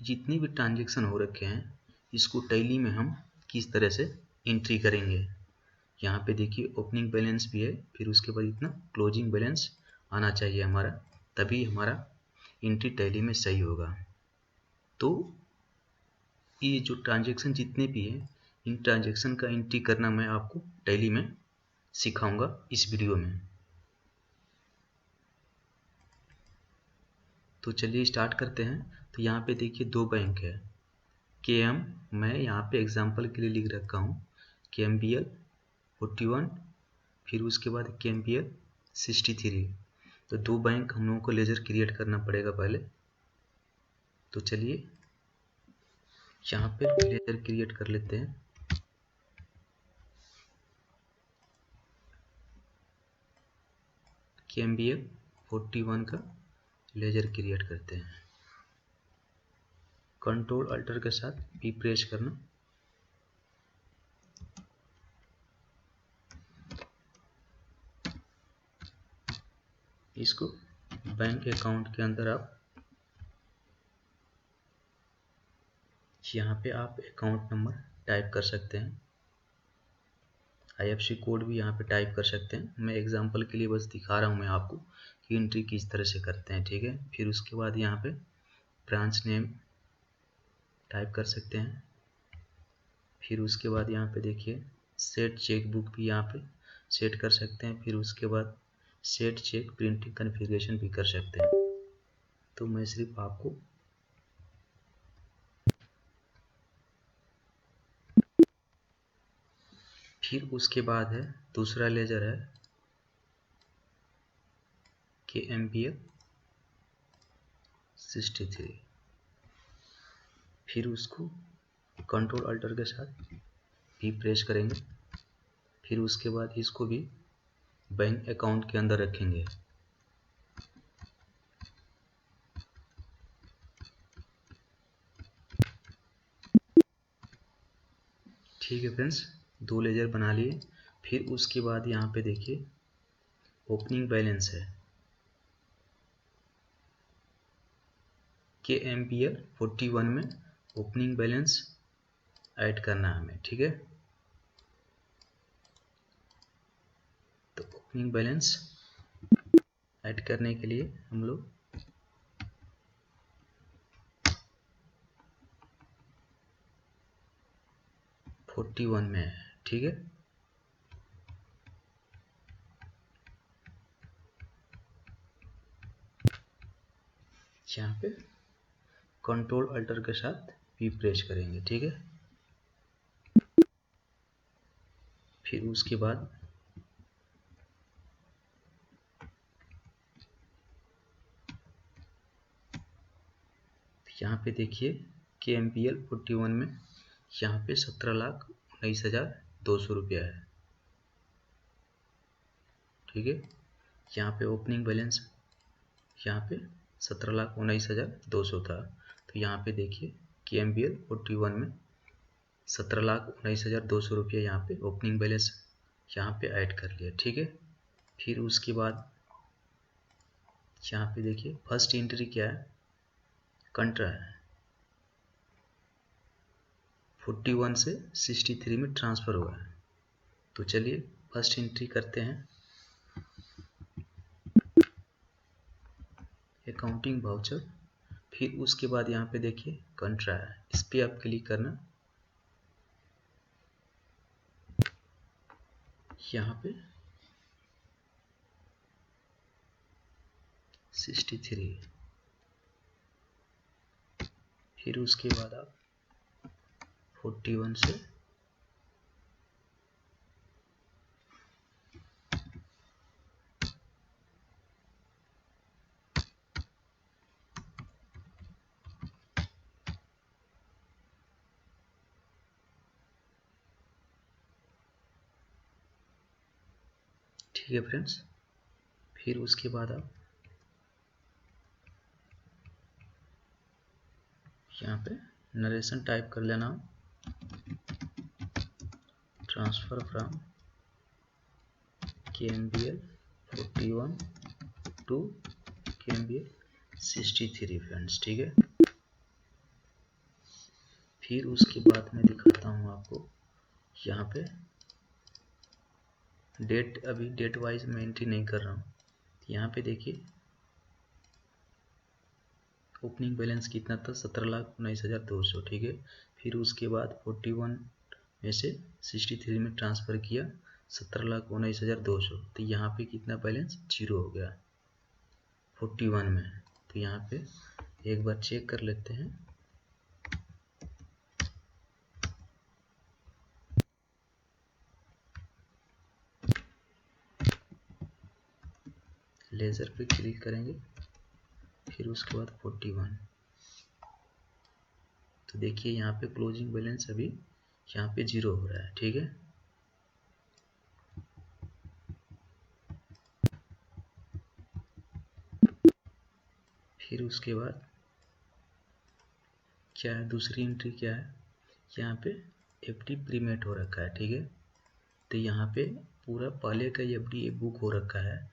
जितनी भी ट्रांजैक्शन हो रखे हैं इसको टैली में हम किस तरह से एंट्री करेंगे। यहाँ पे देखिए ओपनिंग बैलेंस भी है, फिर उसके बाद इतना क्लोजिंग बैलेंस आना चाहिए हमारा, तभी हमारा एंट्री टैली में सही होगा। तो ये जो ट्रांजैक्शन जितने भी हैं इन ट्रांजैक्शन का एंट्री करना मैं आपको टैली में सिखाऊंगा इस वीडियो में। तो चलिए स्टार्ट करते हैं। तो यहाँ पे देखिए 2 बैंक है, KM, मैं यहाँ पे एग्जांपल के लिए लिख रखा हूँ KMBL 41, फिर उसके बाद KMBL 63। तो 2 बैंक हम लोगों को लेजर क्रिएट करना पड़ेगा पहले। तो चलिए यहाँ पे लेजर क्रिएट कर लेते हैं। KMBL 41 का लेजर क्रिएट करते हैं। कंट्रोल अल्टर के साथ भी प्रेस करना। इसको बैंक अकाउंट के अंदर आप यहाँ पे आप अकाउंट नंबर टाइप कर सकते हैं, IFSC कोड भी यहाँ पे टाइप कर सकते हैं। मैं एग्जांपल के लिए बस दिखा रहा हूँ मैं आपको कि एंट्री किस तरह से करते हैं, ठीक है। फिर उसके बाद यहाँ पे ब्रांच नेम टाइप कर सकते हैं। फिर उसके बाद यहाँ पे देखिए सेट चेक बुक भी यहाँ पे सेट कर सकते हैं। फिर उसके बाद सेट चेक प्रिंटिंग कन्फिग्रेशन भी कर सकते हैं। तो मैं सिर्फ आपको फिर उसके बाद है दूसरा लेजर है KMPL 63। फिर उसको कंट्रोल अल्टर के साथ भी प्रेस करेंगे। फिर उसके बाद इसको भी बैंक अकाउंट के अंदर रखेंगे। ठीक है फ्रेंड्स, 2 लेजर बना लिए। फिर उसके बाद यहाँ पे देखिए ओपनिंग बैलेंस है KMPL 41 में ओपनिंग बैलेंस ऐड करना है हमें, ठीक है। तो ओपनिंग बैलेंस ऐड करने के लिए हम लोग फोर्टी वन में है, ठीक है। यहाँ पे कंट्रोल अल्टर के साथ भी प्रेस करेंगे, ठीक है। फिर उसके बाद यहाँ पे देखिए KMPL 41 में यहाँ पे 17,19,200 रुपया है, ठीक है। यहाँ पे ओपनिंग बैलेंस यहाँ पे 17,19,200 था। तो यहाँ पे देखिए KMPL 41 में 17,19,200 रुपया यहाँ पे ओपनिंग बैलेंस यहाँ पे ऐड कर लिया, ठीक है। फिर उसके बाद यहाँ पे देखिए फर्स्ट एंट्री क्या है, कंट्रा है, 41 से 63 में ट्रांसफ़र हुआ है। तो चलिए फर्स्ट एंट्री करते हैं, अकाउंटिंग वाउचर। फिर उसके बाद यहाँ पे देखिए कंट्रा है, इस पर आप क्लिक करना। यहाँ पे 63, फिर उसके बाद आप 41 से ठीक है फ्रेंड्स। फिर उसके बाद आप यहाँ पे नरेशन टाइप कर लेना, transfer from KMPL 41 to KMPL 63 friends, ठीक है। फिर उसके बाद मैं दिखाता हूँ आपको यहाँ पे डेट, अभी डेट वाइज मैं एंट्री नहीं कर रहा हूँ। यहाँ पे देखिए ओपनिंग बैलेंस कितना था, 17,19,200, ठीक है। फिर उसके बाद 41 में से 63 में ट्रांसफ़र किया 17,19,200। तो यहाँ पे कितना बैलेंस, 0 हो गया 41 में। तो यहाँ पे एक बार चेक कर लेते हैं। लेज़र पे क्लिक करेंगे, फिर उसके बाद 41। तो देखिए यहाँ पे क्लोजिंग बैलेंस अभी यहाँ पे 0 हो रहा है, ठीक है। फिर उसके बाद क्या है, दूसरी एंट्री क्या है, यहाँ पे FD प्रीमेट हो रखा है, ठीक है। तो यहाँ पे पूरा पहले का FD बुक हो रखा है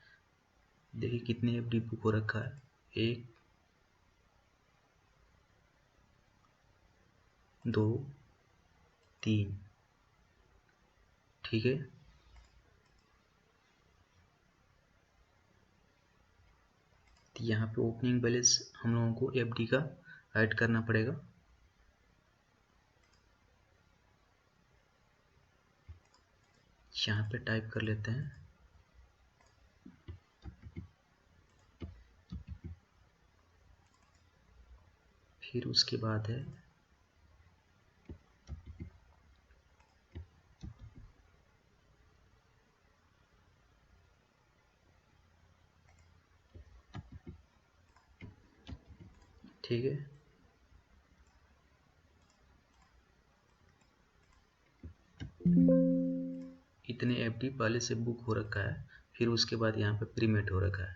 देखिए कितने एफडी बुक हो रखा है, 1 2 3, ठीक है। तो यहाँ पे ओपनिंग बैलेंस हम लोगों को एफडी का ऐड करना पड़ेगा। यहाँ पे टाइप कर लेते हैं, फिर उसके बाद है ठीक है। इतने एफडी पहले से बुक हो रखा है, फिर उसके बाद यहाँ पे प्रीमेट हो रखा है।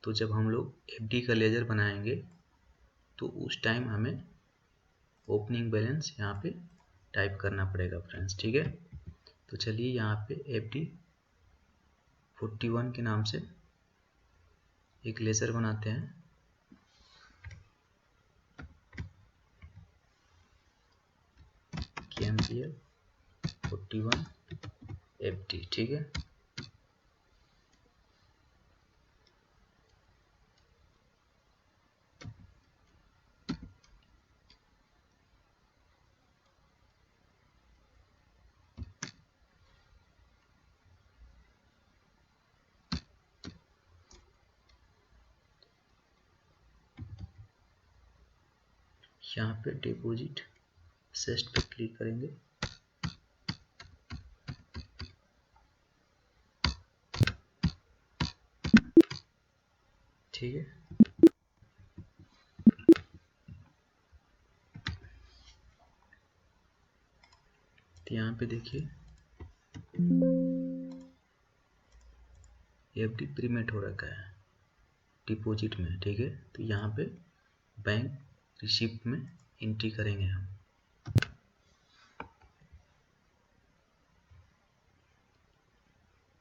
तो जब हम लोग एफडी का लेजर बनाएंगे तो उस टाइम हमें ओपनिंग बैलेंस यहाँ पे टाइप करना पड़ेगा फ्रेंड्स, ठीक है। तो चलिए यहाँ पे एफडी 41 के नाम से एक लेजर बनाते हैं। KMPL 41 FD, ठीक है। यहाँ पे डिपॉजिट सेस्ट पे क्लिक करेंगे, ठीक है। तो यहाँ पे देखिए एफडी प्रीमेट हो रखा है डिपॉजिट में, ठीक है। तो यहाँ पे बैंक रिसिप्ट में एंट्री करेंगे हम।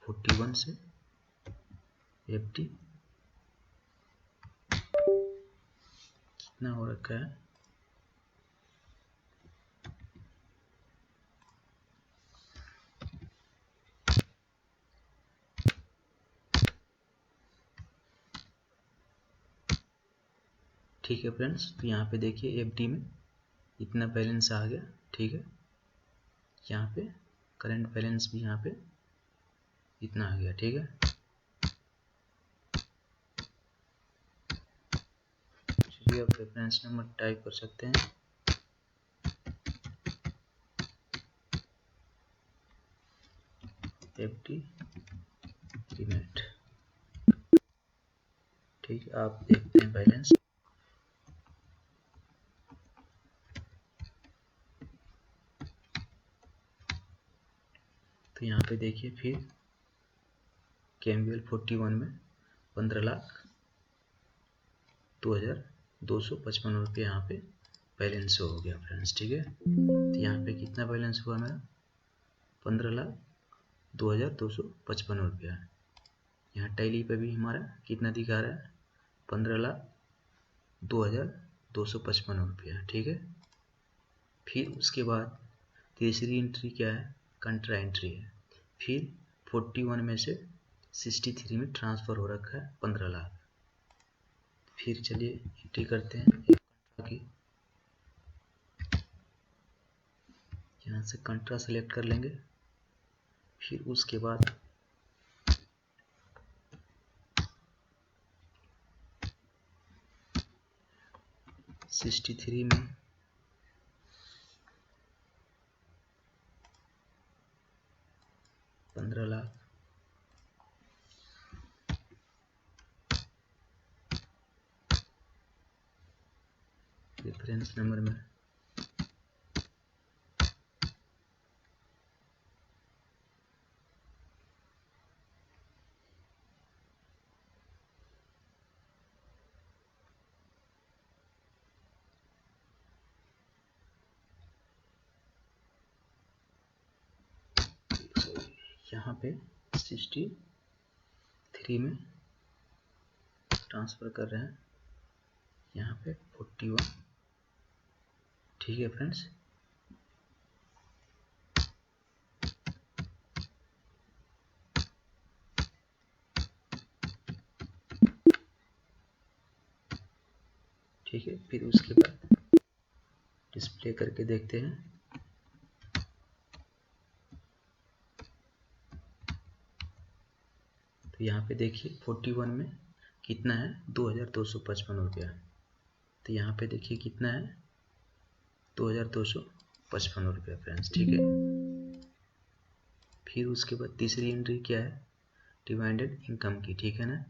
फोर्टी वन से एफडी कितना हो रखा है, ठीक है फ्रेंड्स। तो यहाँ पे देखिए एफडी में इतना बैलेंस आ गया, ठीक है। यहाँ पे करंट बैलेंस भी यहाँ पे इतना आ गया, ठीक है। चलिए अब रेफरेंस नंबर टाइप कर सकते हैं, एफडी प्रीमेट, ठीक है। आप देखते हैं बैलेंस, तो यहाँ पे देखिए फिर KMPL 41 में 15,02,255 रुपये यहाँ पे बैलेंस हो गया फ्रेंड्स, ठीक है। तो यहाँ पे कितना बैलेंस हुआ मेरा, 15,02,255 रुपया। यहाँ टैली पे भी हमारा कितना दिखा रहा है, 15,02,255 रुपया, ठीक है। फिर उसके बाद तीसरी एंट्री क्या है, कंट्रा एंट्री है। फिर 41 में से 63 में ट्रांसफ़र हो रखा है 15 लाख। फिर चलिए एंट्री करते हैं कंट्रा की, यहाँ से कंट्रा सेलेक्ट कर लेंगे। फिर उसके बाद सिक्सटी थ्री में पंद्रह लाख, रेफरेंस नंबर में यहाँ पे 63 में ट्रांसफ़र कर रहे हैं यहाँ पे 41। ठीक है फ्रेंड्स, ठीक है। फिर उसके बाद डिस्प्ले करके देखते हैं। तो यहाँ पे देखिए 41 में कितना है, 2255 रुपया। तो यहाँ पे देखिए कितना है, 2255 रुपया फ्रेंड्स। ठीक है, फिर उसके बाद तीसरी एंट्री क्या है, डिवाइडेड इनकम की। ठीक है ना,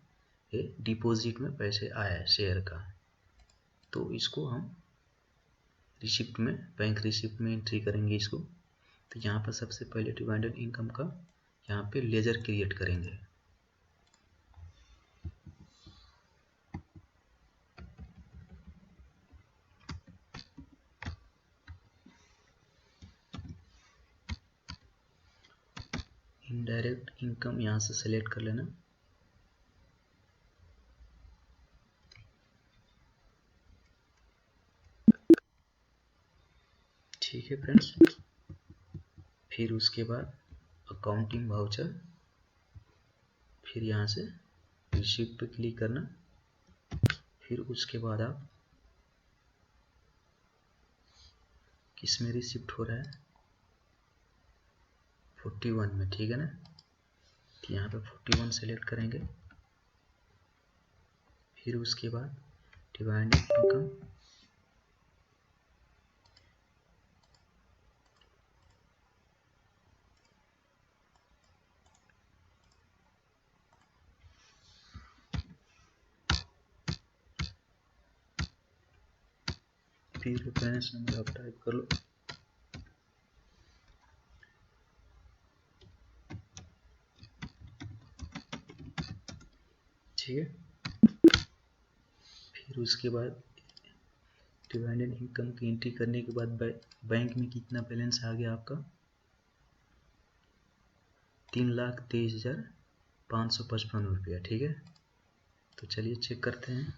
ये डिपॉजिट में पैसे आया है शेयर का, तो इसको हम रिसिप्ट में, बैंक रिसिप्ट में एंट्री करेंगे इसको। तो यहाँ पर सबसे पहले डिवाइडेड इनकम का यहाँ पे लेजर क्रिएट करेंगे। इनडायरेक्ट इनकम यहाँ से सेलेक्ट कर लेना। ठीक है फ्रेंड्स, फिर उसके बाद अकाउंटिंग वाउचर, फिर यहाँ से रिसिप्ट पे क्लिक करना। फिर उसके बाद आप किस में रिसिप्ट हो रहा है, 41 में। ठीक है ना, तो यहाँ पे 41 सेलेक्ट करेंगे। फिर उसके बाद डिवाइडेड इनकम, फिर रेफरेंस नंबर आप टाइप कर लो। ठीक है, फिर उसके बाद डिवाइडेड इनकम की एंट्री करने के बाद बैंक में कितना बैलेंस आ गया आपका, 3,23,555 रुपया। ठीक है, तो चलिए चेक करते हैं।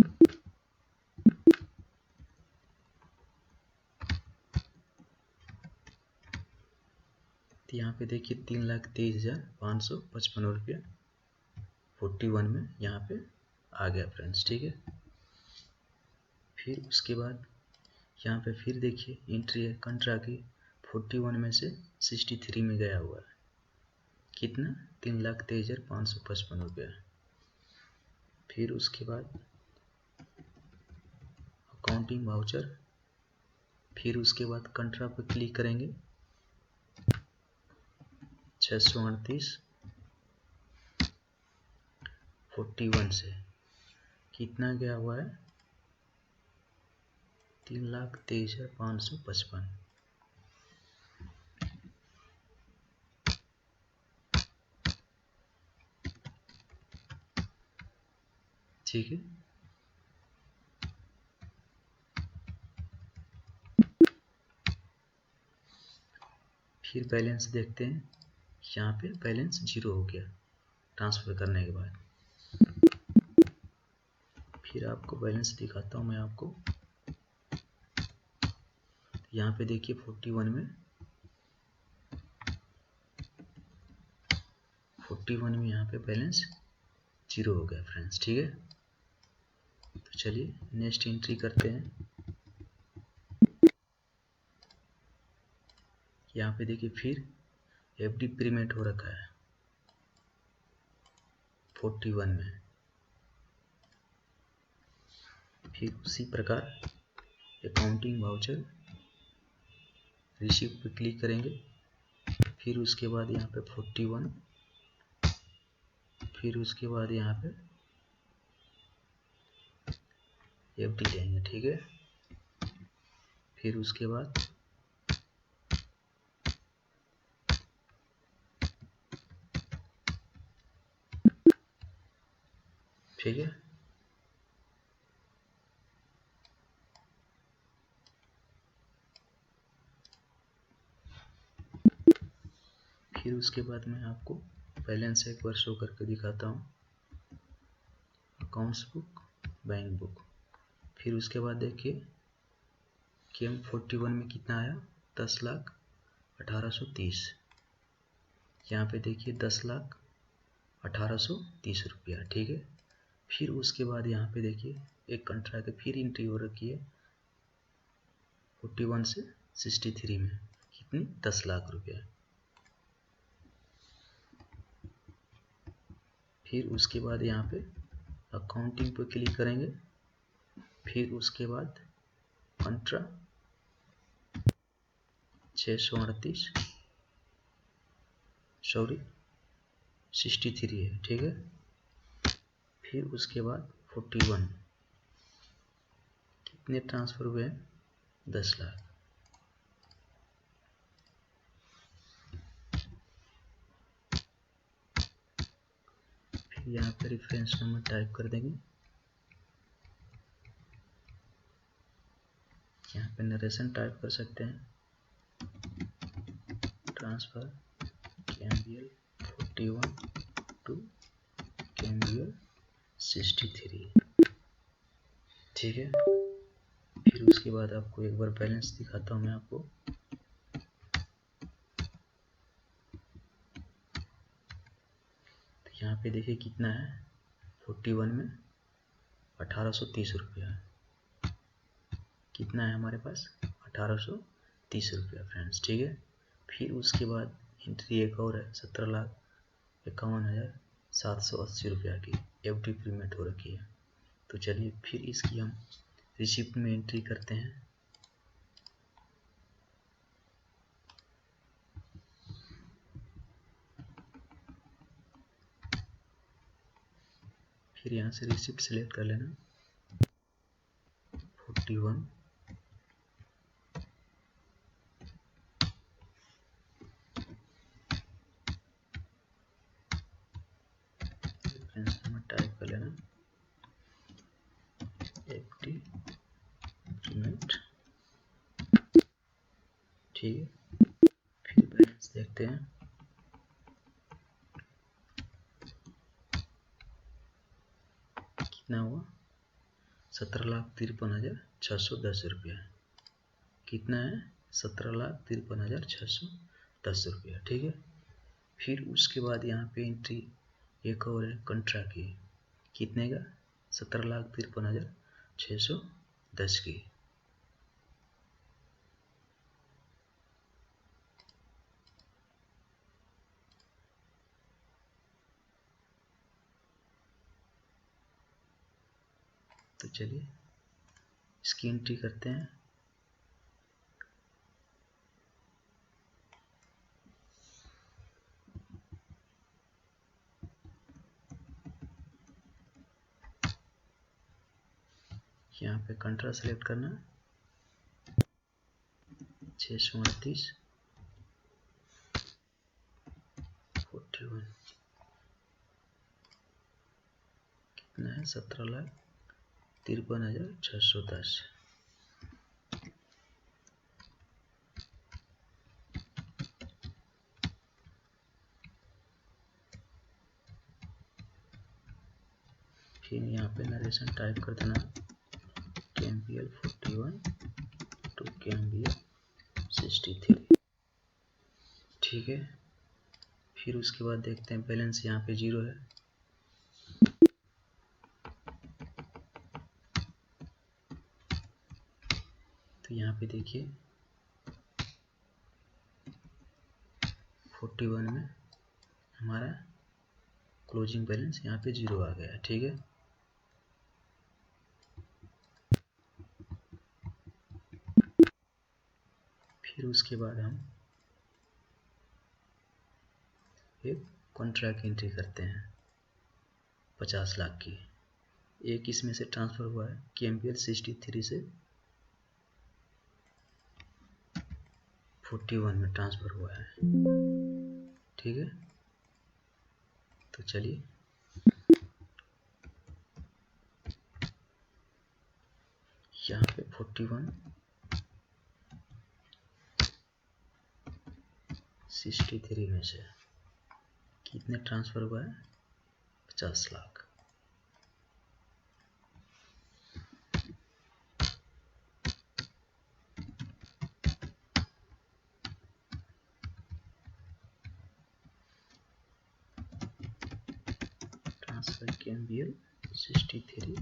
तो यहाँ पे देखिए 3,23,555 रुपया 41 में यहाँ पे आ गया फ्रेंड्स। ठीक है, फिर उसके बाद यहाँ पे फिर देखिए एंट्री है कंट्रा की, 41 में से 63 में गया हुआ है, कितना, 3,23,555 रुपया। फिर उसके बाद अकाउंटिंग वाउचर, फिर उसके बाद कंट्रा पर क्लिक करेंगे, 638 41 से कितना गया हुआ है, 3,23,555। ठीक है, फिर बैलेंस देखते हैं। यहाँ पे बैलेंस 0 हो गया ट्रांसफ़र करने के बाद। फिर आपको बैलेंस दिखाता हूँ मैं आपको। यहाँ पे देखिए 41 में यहाँ पे बैलेंस 0 हो गया फ्रेंड्स। ठीक है, तो चलिए नेक्स्ट एंट्री करते हैं। यहाँ पे देखिए फिर एफडी प्रीमेंट हो रखा है 41 में। फिर उसी प्रकार अकाउंटिंग वाउचर रिसिप्ट पे क्लिक करेंगे। फिर उसके बाद यहाँ पे 41, फिर उसके बाद यहाँ पे एफडी लेंगे। ठीक है, फिर उसके बाद ठीक है, फिर उसके बाद मैं आपको बैलेंस एक बार शो करके दिखाता हूँ। Accounts book, bank book. फिर उसके बाद देखिए KM 41 में कितना आया, 10,18,30। यहाँ पे देखिए 10,18,30 रुपया, ठीक है। फिर उसके बाद यहाँ पे देखिए एक कंट्रैक्ट फिर एंट्री हो रखी है 41 से 63 में, कितनी, 10 लाख रुपया। फिर उसके बाद यहाँ पे अकाउंटिंग पे क्लिक करेंगे। फिर उसके बाद कंट्रा 638 63 है, ठीक है। फिर उसके बाद 41 कितने ट्रांसफर हुए हैं, 10 लाख। फिर यहाँ पे रेफरेंस नंबर टाइप कर देंगे। यहाँ पे नरेशन टाइप कर सकते हैं, ट्रांसफर KMBL 41 टू KMBL 63, ठीक है। फिर उसके बाद आपको एक बार बैलेंस दिखाता हूँ मैं आपको। तो यहाँ पे देखिए कितना है, 41 में 1830 रुपया है। कितना है हमारे पास, 1830 रुपया फ्रेंड्स, ठीक है। फिर उसके बाद एंट्री एक और है 17,51,780 रुपया की FD पेमेंट हो रखी है। तो चलिए फिर इसकी हम रिसिप्ट में एंट्री करते हैं। फिर यहाँ से रिसिप्ट सिलेक्ट कर लेना, 41 रेफरेंस नंबर टाइप कर लेना, FD पेमेंट, ठीक है। फिर बैलेंस देखते हैं, कितना हुआ, 17,53,610 रुपया। कितना है, 17,53,610 रुपया, ठीक है। फिर उसके बाद यहाँ पे एंट्री एक और है कंट्रा की, कितने का, 17,53,610 की। तो चलिए इसकी एंट्री करते हैं। यहाँ पे कंट्रा सेलेक्ट करना, 638 41 कितना है, 17,53,610। फिर यहाँ पे नरेशन टाइप कर देना, KMBL 41 टू KMBL 63, ठीक है। फिर उसके बाद देखते हैं बैलेंस यहाँ पे 0 है। तो यहाँ पे देखिए 41 में हमारा क्लोजिंग बैलेंस यहाँ पे 0 आ गया, ठीक है। फिर उसके बाद हम एक कॉन्ट्रैक्ट एंट्री करते हैं 50 लाख की। एक इसमें से ट्रांसफ़र हुआ है KMBL 63 से 41 में ट्रांसफ़र हुआ है, ठीक है। तो चलिए यहाँ पे 41 63 में से कितने ट्रांसफ़र हुआ है, 50 lakh. Transfer KMBL 63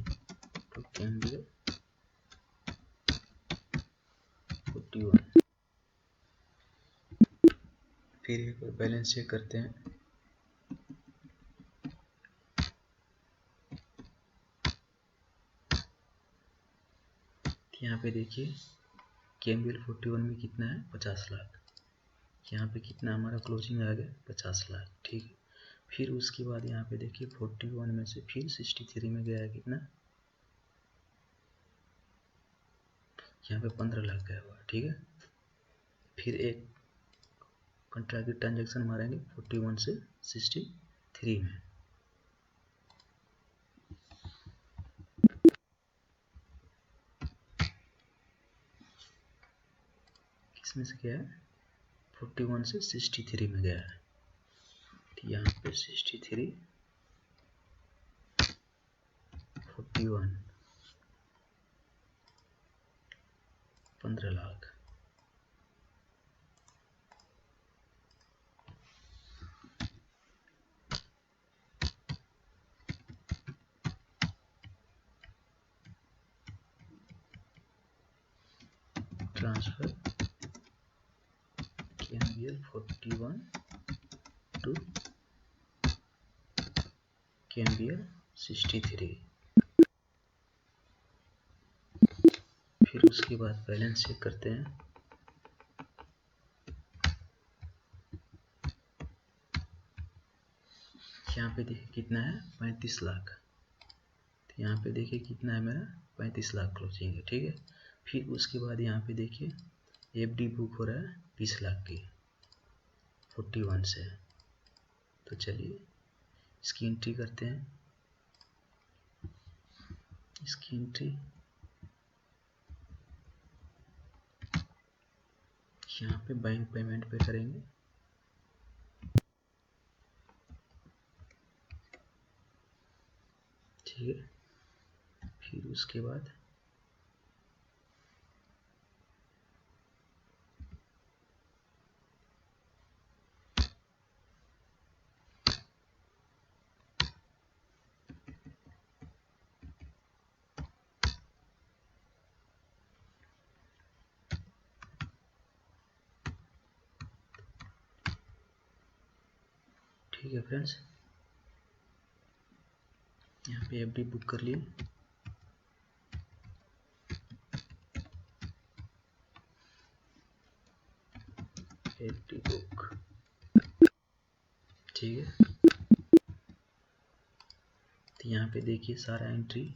to KMBL 41। फिर एक बार बैलेंस चेक करते हैं। यहाँ पे देखिए KMBL 41 में कितना है 50 लाख। यहाँ पे कितना हमारा क्लोजिंग आ गया 50 लाख। ठीक है, फिर उसके बाद यहाँ पे देखिए 41 में से फिर 63 में गया है कितना, यहाँ पे 15 लाख गया हुआ। ठीक है, फिर एक कॉन्ट्रैक्ट ट्रांजेक्शन मारेंगे 41 से 63 में। किसमें से गया है 41 से 63 में गया है। तो यहाँ पे 63 41 15 lakh. Transfer KMBL 41 to KMBL 63। फिर उसके बाद बैलेंस चेक करते हैं। यहाँ पे देखिए कितना है 35 लाख। तो यहाँ पे देखिए कितना है मेरा 35 लाख क्लोजिंग है। ठीक है, फिर उसके बाद यहाँ पे देखिए FD बुक हो रहा है 20 लाख की 41 से। तो चलिए इसकी एंट्री करते हैं। इसकी एंट्री यहाँ पे बैंक पेमेंट पे करेंगे। ठीक है, फिर उसके बाद ठीक है फ्रेंड्स, यहाँ पे FD बुक कर लिए। FD बुक, ठीक है। तो यहाँ पे देखिए सारा एंट्री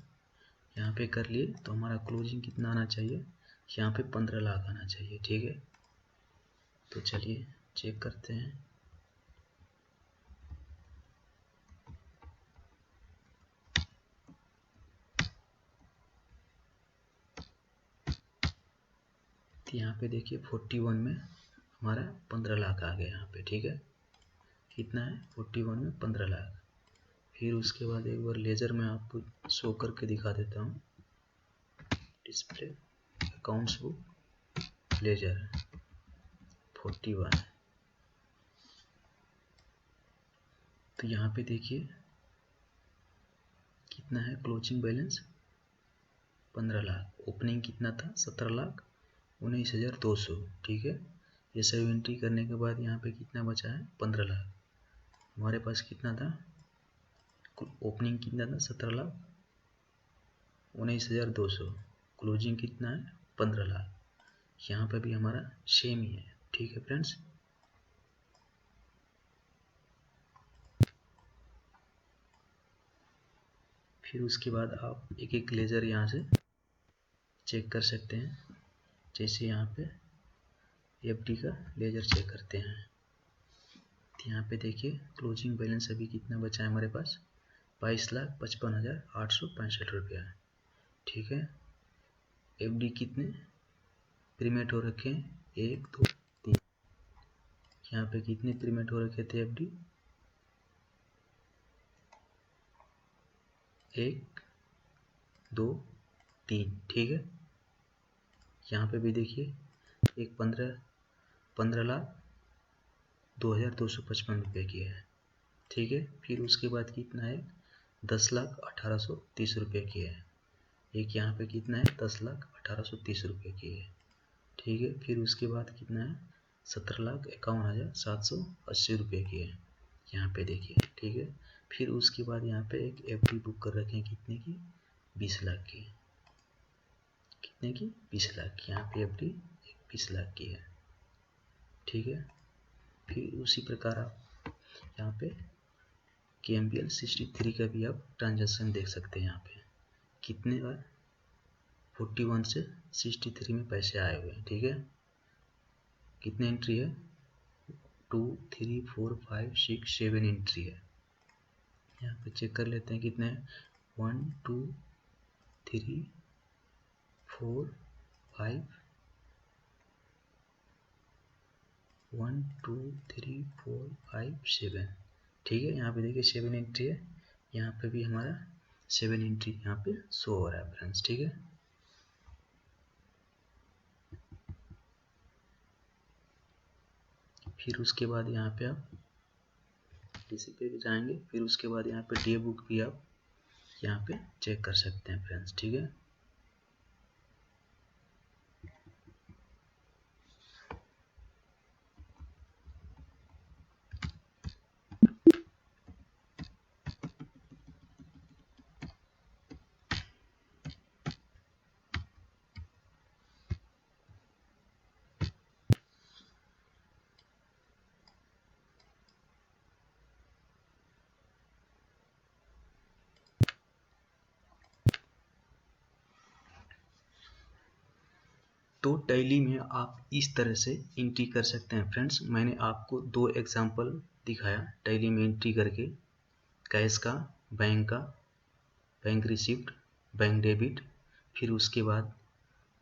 यहाँ पे कर लिए। तो हमारा क्लोजिंग कितना आना चाहिए, यहाँ पे 15 लाख आना चाहिए। ठीक है, तो चलिए चेक करते हैं। तो यहाँ पे देखिए 41 में हमारा 15 लाख आ गया यहाँ पे। ठीक है, कितना है 41 में 15 लाख। फिर उसके बाद एक बार लेजर में आपको शो करके दिखा देता हूँ। Display accounts book ledger 41। तो यहाँ पे देखिए कितना है क्लोजिंग बैलेंस 15 लाख। ओपनिंग कितना था 17 लाख 19,200। ठीक है, ये सब एंट्री करने के बाद यहाँ पे कितना बचा है 15 लाख। हमारे पास कितना था, ओपनिंग कितना था 17 लाख 19,200, क्लोजिंग कितना है 15 लाख। यहाँ पे भी हमारा सेम ही है। ठीक है फ्रेंड्स, फिर उसके बाद आप एक एक लेजर यहाँ से चेक कर सकते हैं। जैसे यहाँ पे FD का लेजर चेक करते हैं। तो यहाँ पे देखिए क्लोजिंग बैलेंस अभी कितना बचा है हमारे पास 22,55,865 रुपया। ठीक है, FD कितने प्रीमेट हो रखे हैं 1 2 3। यहाँ पे कितने प्रीमेट हो रखे थे FD 1 2 3। ठीक है, यहाँ पे भी देखिए एक 15 लाख 2,255 रुपये की है। ठीक है, फिर उसके बाद कितना है 10,18,30 रुपये की है। एक यहाँ पे कितना है 10,18,30 रुपये की है, ठीक है। फिर उसके बाद कितना है 17,51,780 रुपये की है, यहाँ पे देखिए, ठीक है। फिर उसके बाद यहाँ पे एक एफडी बुक कर रखे हैं, कितने की 20 लाख की, कितने की 20 लाख की, यहाँ पे एफडी 20 लाख की है, ठीक है। फिर उसी प्रकार आप यहाँ पे KMPL 63 का भी आप ट्रांजेक्शन देख सकते हैं। यहाँ पे कितने बार 41 से 63 में पैसे आए हुए हैं, ठीक है। कितने एंट्री है 2 3 4 5 6 7 एंट्री है। यहाँ पे चेक कर लेते हैं कितने हैं 1 2 3 4 5 1 2 3 4 5 7, ठीक है। यहाँ पे देखिए 7 एंट्री है, यहाँ पे भी हमारा 7 एंट्री यहाँ पे शो हो रहा है फ्रेंड्स, ठीक है। फिर उसके बाद यहाँ पे आप डीसी पे भी जाएंगे, फिर उसके बाद यहाँ पे डे बुक भी आप यहाँ पे चेक कर सकते हैं फ्रेंड्स, ठीक है। तो टैली में आप इस तरह से एंट्री कर सकते हैं फ्रेंड्स। मैंने आपको 2 एग्जांपल दिखाया टैली में एंट्री करके, कैश का, बैंक रिसिप्ट, बैंक डेबिट, फिर उसके बाद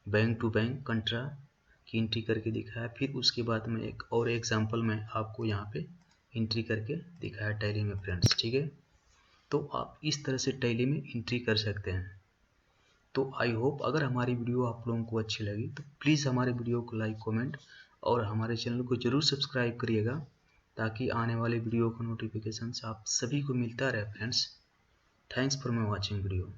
बैंक टू बैंक कंट्रा की एंट्री करके दिखाया। फिर उसके बाद में एक और एग्जांपल मैं आपको यहाँ पे एंट्री करके दिखाया टैली में फ्रेंड्स, ठीक है। तो आप इस तरह से टैली में एंट्री कर सकते हैं। तो आई होप अगर हमारी वीडियो आप लोगों को अच्छी लगी तो प्लीज़ हमारे वीडियो को लाइक कमेंट और हमारे चैनल को ज़रूर सब्सक्राइब करिएगा, ताकि आने वाले वीडियो का नोटिफिकेशन आप सभी को मिलता रहे friends. Thanks for my watching video.